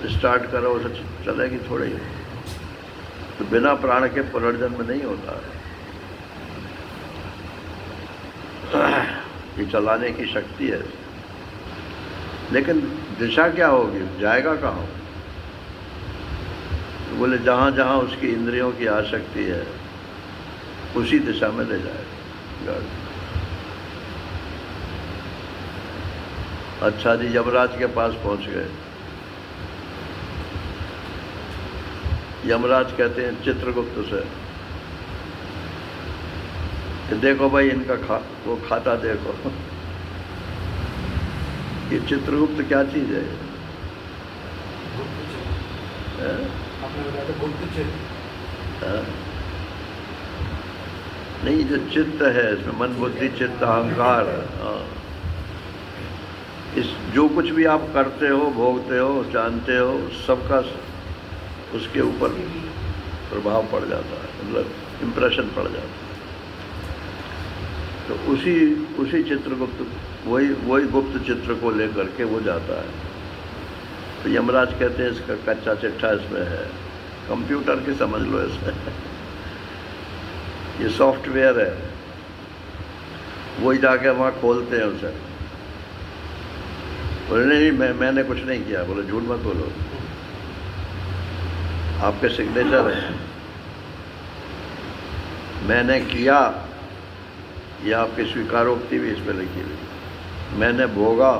स्टार्ट करो, उसे चलेगी थोड़ी। तो बिना प्राण के पुनर्जन्म नहीं होता है। ये चलाने की शक्ति है, लेकिन दिशा क्या होगी, जाएगा कहाँ? तो बोले जहाँ जहाँ उसकी इंद्रियों की आसक्ति है, उसी दिशा में ले जाएगा गाड़ी। अच्छा जी, यमराज के पास पहुँच गए। यमराज कहते हैं चित्रगुप्त से कि देखो भाई, इनका वो खाता देखो। ये चित्रगुप्त क्या चीज़ है? नहीं, जो चित्त है, इसमें मन बुद्धि चित्त अहंकार, इस जो कुछ भी आप करते हो, भोगते हो, जानते हो, सबका उसके ऊपर प्रभाव पड़ जाता है, मतलब इम्प्रेशन पड़ जाता है। तो उसी चित्रगुप्त, वही गुप्त चित्र को लेकर के वो जाता है। तो यमराज कहते हैं इसका कच्चा चिट्ठा इसमें है, कंप्यूटर की समझ लो इसे। ये सॉफ्टवेयर है, वही जाके वहाँ खोलते हैं उसे। बोले नहीं, मैंने कुछ नहीं किया। बोले झूठ मत बोलो, आपके सिग्नेचर है। मैंने किया, यह आपकी स्वीकारोक्ति भी इस पर लिखी हुई। मैंने भोगा,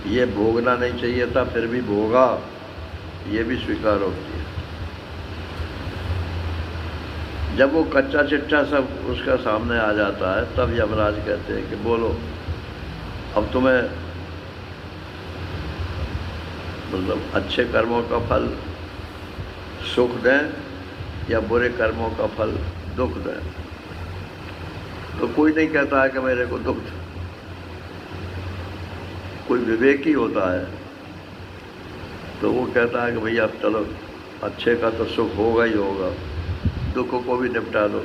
ये भोगना नहीं चाहिए था फिर भी भोगा, ये भी स्वीकार होती है। जब वो कच्चा चिट्ठा सब उसका सामने आ जाता है तब यमराज कहते हैं कि बोलो, अब तुम्हें मतलब अच्छे कर्मों का फल सुख दें या बुरे कर्मों का फल दुख दें। तो कोई नहीं कहता है कि मेरे को दुख दे। कोई विवेकी होता है तो वो कहता है कि भैया अब चलो, अच्छे का तो सुख होगा ही होगा, दुख को भी निपटा दो।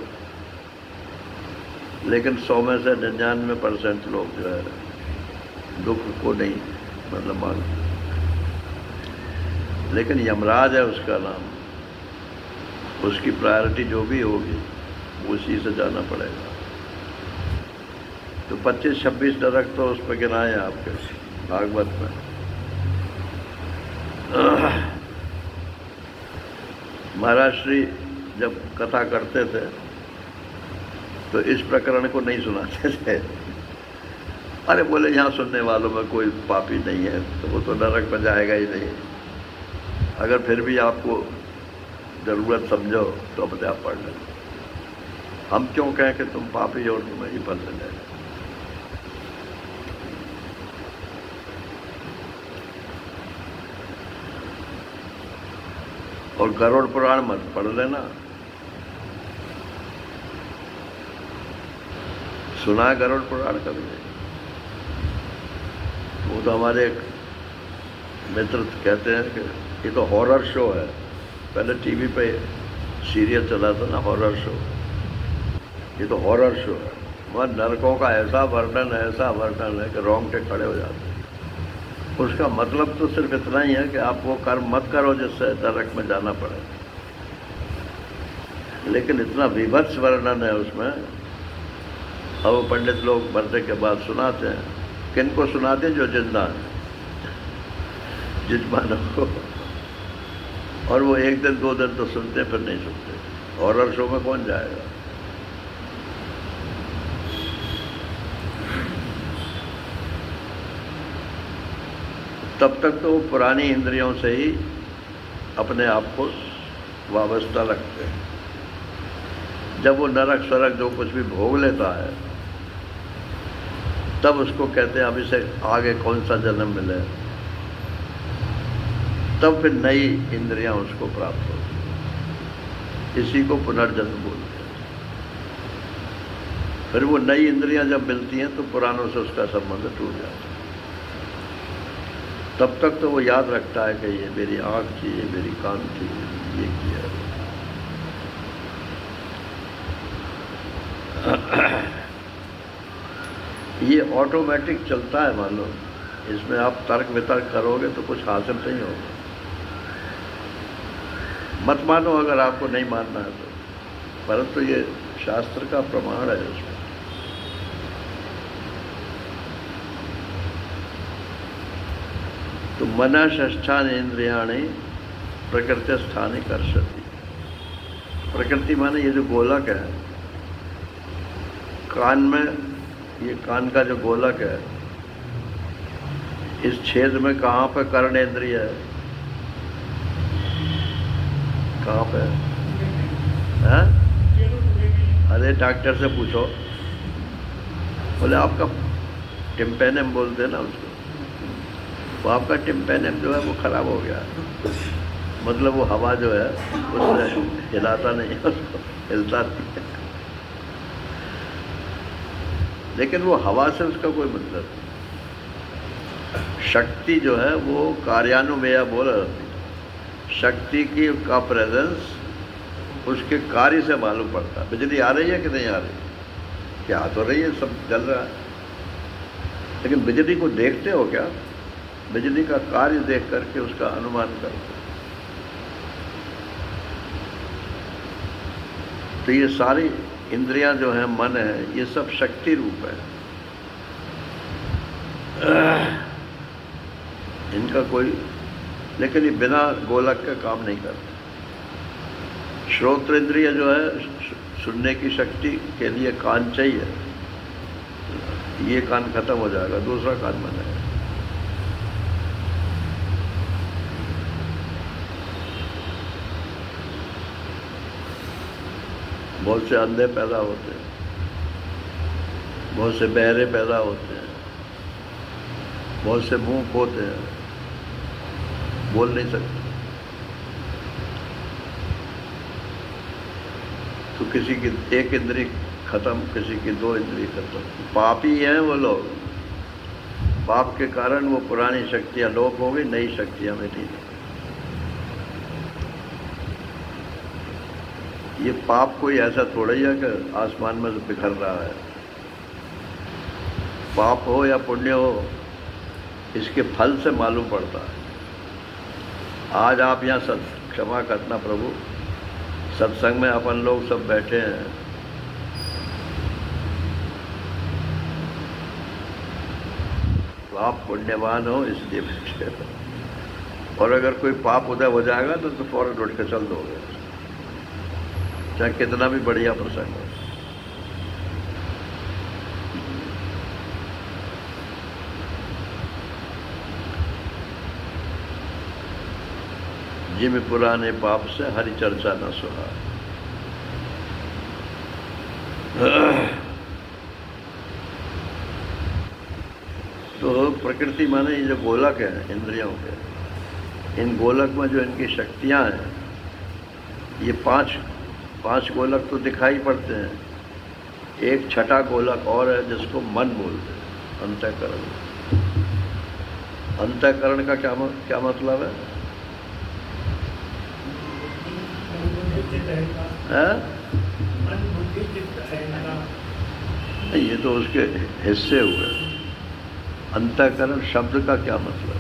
लेकिन 100 में से 99% लोग जो है दुख को नहीं मतलब मानते। लेकिन यमराज है उसका नाम, उसकी प्रायोरिटी जो भी होगी उसी से जाना पड़ेगा। तो 25-26 नरक तो उस पर गिनाए हैं आपके भागवत में। महाराज श्री जब कथा करते थे तो इस प्रकरण को नहीं सुनाते थे। अरे बोले यहाँ सुनने वालों में कोई पापी नहीं है तो वो तो नरक में जाएगा ही नहीं। अगर फिर भी आपको ज़रूरत समझो तो अपने आप पढ़ लें। हम क्यों कहें कि तुम पापी हो, तुम्हें ही फल मिलेगा। और गरुड़ पुराण मत पढ़ लेना, सुना है गरुड़ पुराण कभी? वो तो हमारे एक मित्र कहते हैं कि ये तो हॉरर शो है। पहले टीवी पे सीरियल चला था ना हॉरर शो, ये तो हॉरर शो है। वहाँ नरकों का ऐसा वर्णन है कि रोंगटे खड़े हो जाते हैं। उसका मतलब तो सिर्फ इतना ही है कि आप वो कर्म मत करो जिससे नरक में जाना पड़े। लेकिन इतना विभत्स वर्णन है उसमें। अब वो पंडित लोग मरने के बाद सुनाते हैं। किन को सुनाते हैं? जो जिंदा है, जिज्मानों को। और वो 1 दिन 2 दिन तो सुनते फिर नहीं सुनते। हॉरर शो में कौन जाएगा? तब तक तो वो पुरानी इंद्रियों से ही अपने आप को वाबस्ता रखते हैं। जब वो नरक सरक जो कुछ भी भोग लेता है तब उसको कहते हैं अब इसे आगे कौन सा जन्म मिले। तब फिर नई इंद्रियां उसको प्राप्त होती। इसी को पुनर्जन्म बोलते हैं। फिर वो नई इंद्रियां जब मिलती हैं तो पुरानों से उसका संबंध टूट जाता है। तब तक तो वो याद रखता है कि ये मेरी आँख थी, ये मेरी कान थी, ये किया। ये ऑटोमेटिक चलता है मालूम। इसमें आप तर्क वितर्क करोगे तो कुछ हासिल नहीं होगा। मत मानो अगर आपको नहीं मानना है तो, परंतु ये शास्त्र का प्रमाण है उसमें। तो मनः षष्ठानि इंद्रियाणि प्रकृति स्थानि कर्षति। प्रकृति माने ये जो गोलक है कान में, ये कान का जो गोलक है, इस छेद में कहाँ पे कर्णेंद्रिय है? कहाँ पे है? अरे डॉक्टर से पूछो। बोले आपका टिम्पेनम बोलते हैं ना उसको, वो आपका टिम्पेनम जो है वो खराब हो गया। मतलब वो हवा जो है उससे हिलाता नहीं है, उसको हिलता नहीं है। लेकिन वो हवा से उसका कोई मतलब नहीं। शक्ति जो है वो कार्यानुमेय बोला जाती है। शक्ति की का प्रेजेंस उसके कार्य से मालूम पड़ता है। बिजली आ रही है कि नहीं आ रही? क्या आ तो रही है, सब जल रहा है। लेकिन बिजली को देखते हो क्या? बिजली का कार्य देख करके उसका अनुमान करते। तो ये सारी इंद्रियां जो हैं, मन है, ये सब शक्ति रूप है। इनका कोई, लेकिन ये बिना गोलक का काम नहीं करते। श्रोत्र इंद्रिय जो है सुनने की शक्ति के लिए कान चाहिए। ये कान खत्म हो जाएगा, दूसरा कान बनेगा। बहुत से अंधे पैदा होते हैं, बहुत से बहरे पैदा होते हैं, बहुत से मूक होते हैं, बोल नहीं सकते। तो किसी की एक इंद्री खत्म, किसी की 2 इंद्री खत्म। पापी हैं वो लोग, पाप के कारण वो पुरानी शक्तियां लोप हो गई, नई शक्तियां मिली। ये पाप कोई ऐसा थोड़ा ही है कि आसमान में से बिखर रहा है। पाप हो या पुण्य हो, इसके फल से मालूम पड़ता है। आज आप यहाँ क्षमा करना प्रभु, सत्संग में अपन लोग सब बैठे हैं, तो आप पुण्यवान हो इसलिए बैठे हो। और अगर कोई पाप उदय हो जाएगा तो फौरन उठ के चल दोगे, चाहे कितना भी बढ़िया प्रसंग हो। जिम पुराने पाप से हरि चर्चा न सुहा। तो प्रकृति माने ये जो गोलक है इंद्रियों के, इन गोलक में जो इनकी शक्तियां हैं, ये पांच गोलक तो दिखाई पड़ते हैं। एक छठा गोलक और है जिसको मन बोलते हैं, अंतःकरण। अंतःकरण का क्या मतलब है? ये तो उसके हिस्से हुए। अंतःकरण शब्द का क्या मतलब?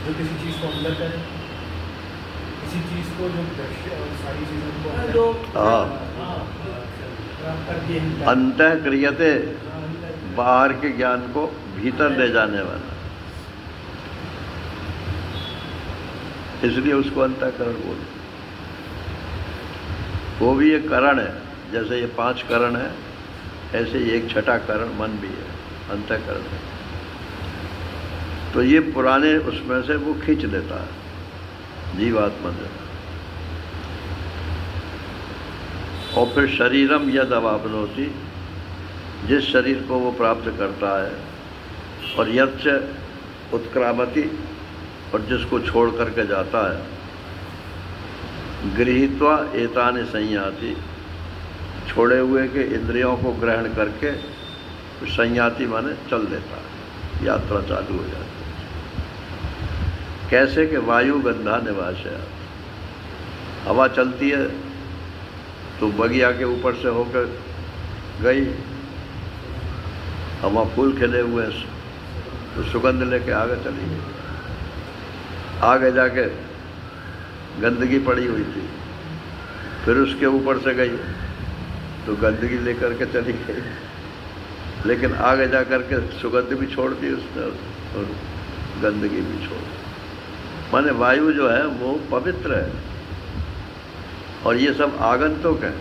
जो किसी चीज को अंदर करे, किसी चीज को जो सारी चीजों को अंतः क्रियते, बाहर के ज्ञान को भीतर ले जाने वाला, इसलिए उसको अंतःकरण बोलते। वो भी एक करण है, जैसे ये 5 करण है, ऐसे ही एक छठा करण मन भी है, अंतःकरण है। तो ये पुराने उसमें से वो खींच लेता है जीवात्मा से। और फिर शरीरम यद अवापनोति, जिस शरीर को वो प्राप्त करता है, और यच्च उत्क्रामति, और जिसको छोड़ करके जाता है, गृहीत्वा एतानि संयाति, छोड़े हुए के इंद्रियों को ग्रहण करके संयाति माने चल देता है, यात्रा चालू हो जाती है। कैसे कि वायु गंधा निवासया, हवा चलती है तो बगिया के ऊपर से होकर गई, हवा फूल खिले हुए तो सुगंध लेके आगे चली गई। आगे जाके गंदगी पड़ी हुई थी, फिर उसके ऊपर से गई तो गंदगी लेकर के चली गई, लेकिन आगे जा कर के सुगंध भी छोड़ दी उसने और गंदगी भी छोड़ दी। माने वायु जो है वो पवित्र है, और ये सब आगंतुक है,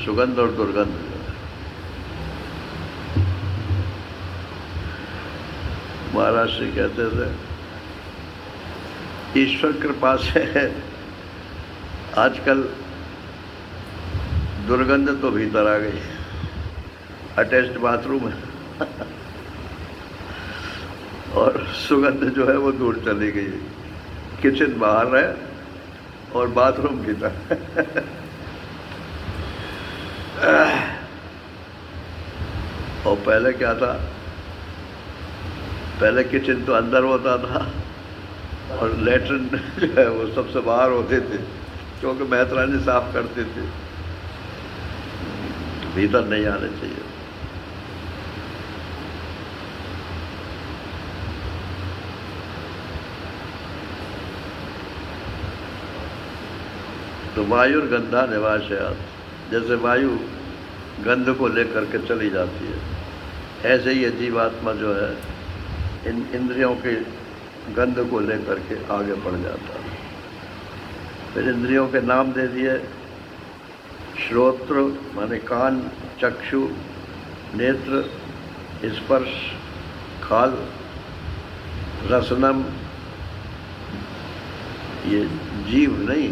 सुगंध और दुर्गंध जो है। महाराज श्री कहते थे, ईश्वर कृपा से आजकल दुर्गंध तो भीतर आ गई, अटैच्ड बाथरूम है और सुगंध जो है वो दूर चली गई। किचन बाहर है और बाथरूम भीतर और पहले क्या था, पहले किचन तो अंदर होता था और लेटरिन जो है वो सबसे बाहर होते थे, क्योंकि मेहतरानी साफ करते थे, भीतर नहीं आने चाहिए। तो वायु गंधा निवासयात्, जैसे वायु गंध को लेकर के चली जाती है, ऐसे ही ये जीवात्मा जो है इन इंद्रियों के गंध को लेकर के आगे बढ़ जाता है। फिर इंद्रियों के नाम दे दिए, श्रोत्र माने कान, चक्षु, नेत्र, स्पर्श, खाल, रसनम ये जीव नहीं।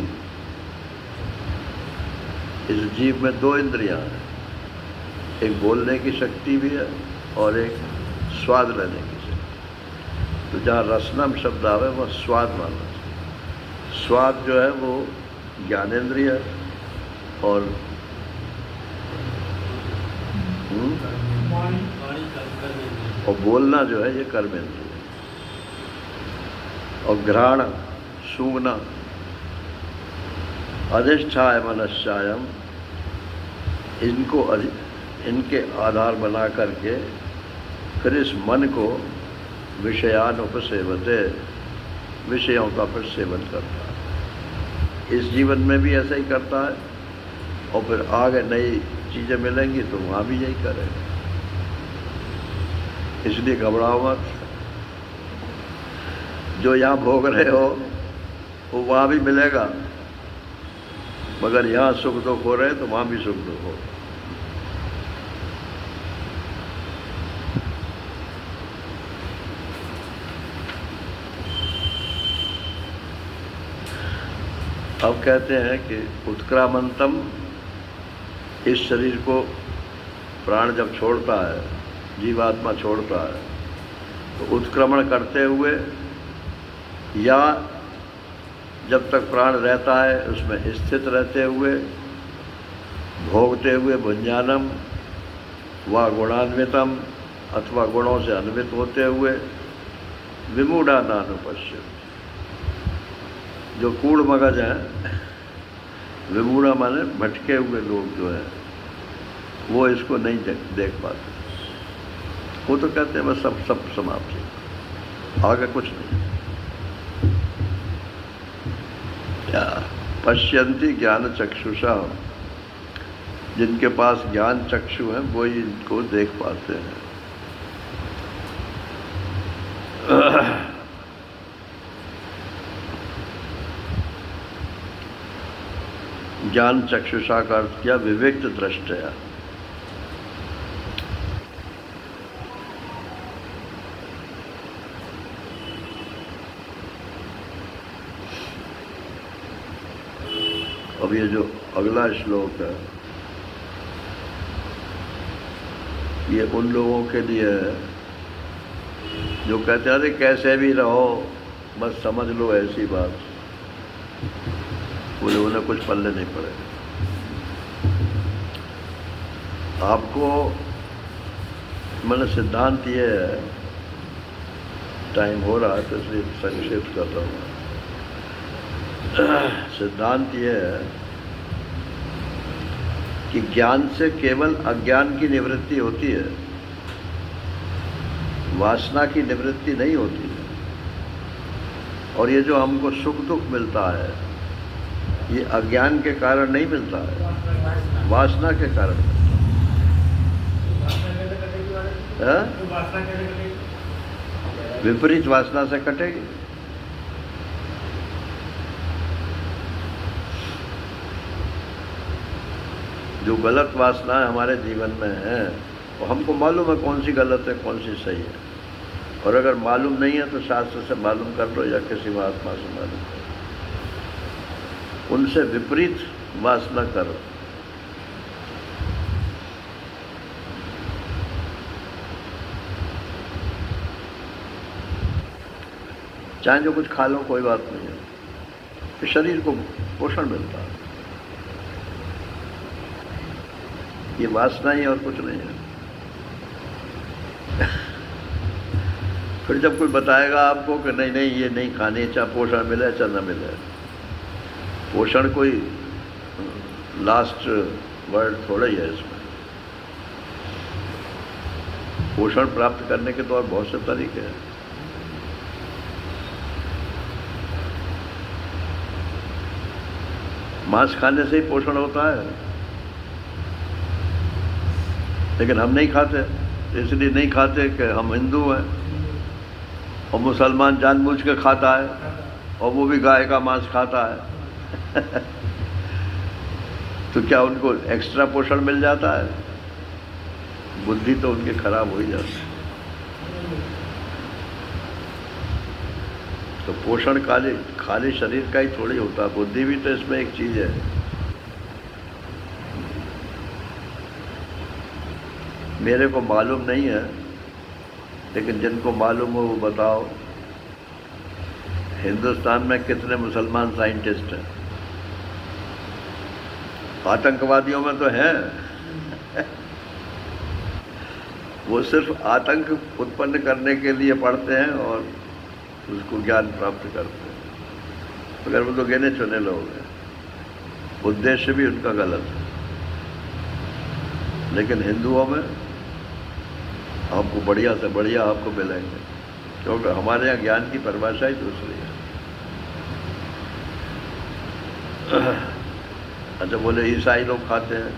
इस जीव में दो इंद्रियां हैं, एक बोलने की शक्ति भी है और एक स्वाद लेने की शक्ति। तो जहाँ रसनम शब्द आवे वह स्वाद माना। स्वाद जो है वो ज्ञानेंद्रिय है और और बोलना जो है ये कर्मेंद्रिय है। और घ्राण सूंघना अधिष्ठाय मनश्चायम, इनके आधार बना करके फिर इस मन को विषयानुपसेवते, विषयों का फिर सेवन करता है। इस जीवन में भी ऐसा ही करता है और फिर आगे नई चीज़ें मिलेंगी तो वहाँ भी यही करेगा। इसलिए घबराओ मत। जो यहाँ भोग रहे हो वो वहाँ भी मिलेगा, मगर यहाँ सुख दुख हो रहे तो वहाँ भी सुख दुख हो। अब कहते हैं कि उत्क्रामंतम, इस शरीर को प्राण जब छोड़ता है, जीवात्मा छोड़ता है, तो उत्क्रमण करते हुए या जब तक प्राण रहता है उसमें स्थित रहते हुए, भोगते हुए भुंजानम व गुणान्वितम, अथवा गुणों से अन्वित होते हुए विमूढ़ा नानुपश्य, जो कूड़ मगज हैं, विमूढ़ा माने भटके हुए लोग जो हैं वो इसको नहीं देख पाते। वो तो कहते हैं बस सब समाप्त है, आगे कुछ नहीं। क्या पश्यन्ति ज्ञान चक्षुषा, जिनके पास ज्ञान चक्षु हैं वो ही इनको देख पाते हैं। ज्ञान चक्षुषा का अर्थ किया विविक्त दृष्टया। अब ये जो अगला श्लोक है ये उन लोगों के लिए है जो कहते हैं अरे कैसे भी रहो बस समझ लो ऐसी बात, बोले उन्हें कुछ पल्ले नहीं पड़े। आपको मैंने सिद्धांत ये है, टाइम हो रहा है तो इसलिए संक्षेप कर रहा हूँ। सिद्धांत ये है कि ज्ञान से केवल अज्ञान की निवृत्ति होती है, वासना की निवृत्ति नहीं होती है। और ये जो हमको सुख दुख मिलता है ये अज्ञान के कारण नहीं मिलता है, वासना के कारण है? विपरीत वासना से कटेगी। जो गलत वासना हमारे जीवन में है वो हमको मालूम है कौन सी गलत है कौन सी सही है, और अगर मालूम नहीं है तो शास्त्र से मालूम कर लो या किसी महात्मा से मालूम कर लो, उनसे विपरीत वासना करो। चाहे जो कुछ खा लो कोई बात नहीं है, तो शरीर को पोषण मिलता है। ये वासना ही और कुछ नहीं है। फिर जब कोई बताएगा आपको कि नहीं नहीं ये नहीं खाने, चाहे पोषण मिले चाहे न मिले, पोषण कोई लास्ट वर्ड थोड़ा ही है इसमें। पोषण प्राप्त करने के तो और बहुत से तरीके हैं। मांस खाने से ही पोषण होता है, लेकिन हम नहीं खाते, इसलिए नहीं खाते कि हम हिंदू हैं, और मुसलमान जानबूझ के खाता है और वो भी गाय का मांस खाता है। तो क्या उनको एक्स्ट्रा पोषण मिल जाता है? बुद्धि तो उनकी खराब हो ही जाती है। तो पोषण खाली शरीर का ही थोड़ी होता, बुद्धि भी तो इसमें एक चीज़ है। मेरे को मालूम नहीं है, लेकिन जिनको मालूम हो वो बताओ, हिंदुस्तान में कितने मुसलमान साइंटिस्ट हैं? आतंकवादियों में तो हैं। वो सिर्फ आतंक उत्पन्न करने के लिए पढ़ते हैं और उसको ज्ञान प्राप्त करते हैं, मगर वो तो गिने चुने लोग हैं, उद्देश्य भी उनका गलत है। लेकिन हिंदुओं में आपको बढ़िया से बढ़िया आपको मिलेंगे, क्योंकि हमारे यहाँ ज्ञान की परिभाषा ही दूसरी है। अच्छा, बोले ईसाई लोग खाते हैं,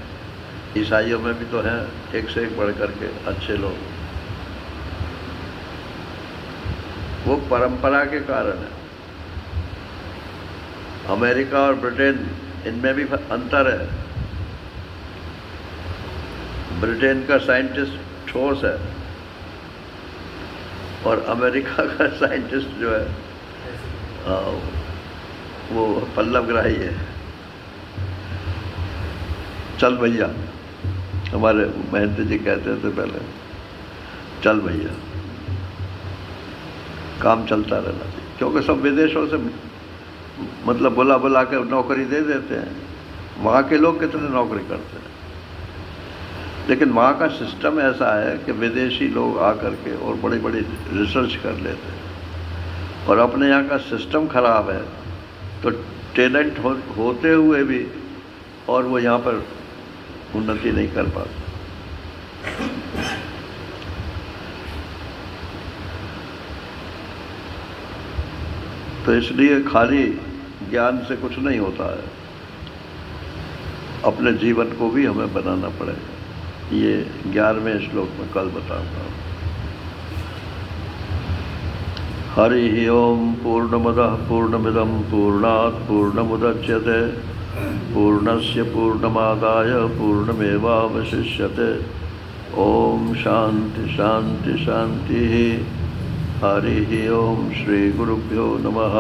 ईसाइयों में भी तो हैं एक से एक बढ़ करके अच्छे लोग। वो परंपरा के कारण है। अमेरिका और ब्रिटेन, इनमें भी अंतर है। ब्रिटेन का साइंटिस्ट ठोस है और अमेरिका का साइंटिस्ट जो है वो पल्लवग्राही है। चल भैया, हमारे महंत जी कहते थे पहले, चल भैया, काम चलता रहना चाहिए, क्योंकि सब विदेशों से मतलब बुला बुला के नौकरी दे देते हैं। वहाँ के लोग कितने नौकरी करते हैं, लेकिन वहाँ का सिस्टम ऐसा है कि विदेशी लोग आकर के और बड़ी बड़ी रिसर्च कर लेते हैं, और अपने यहाँ का सिस्टम खराब है, तो टैलेंट होते हुए भी और वो यहाँ पर उन्नति नहीं कर पाते। तो इसलिए खाली ज्ञान से कुछ नहीं होता है, अपने जीवन को भी हमें बनाना पड़ेगा। ये 11वें श्लोक में कल बताऊंगा। हरि ओम पूर्णमदः पूर्णमिदं पूर्णात् पूर्णमुदच्यते पूर्णस्य पूर्णमादाय पूर्णमेवावशिष्यते। ओम शांति शांति शांति। हरि ओम श्री गुरुभ्यो नमः।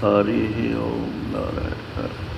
हरि ओम नारायण।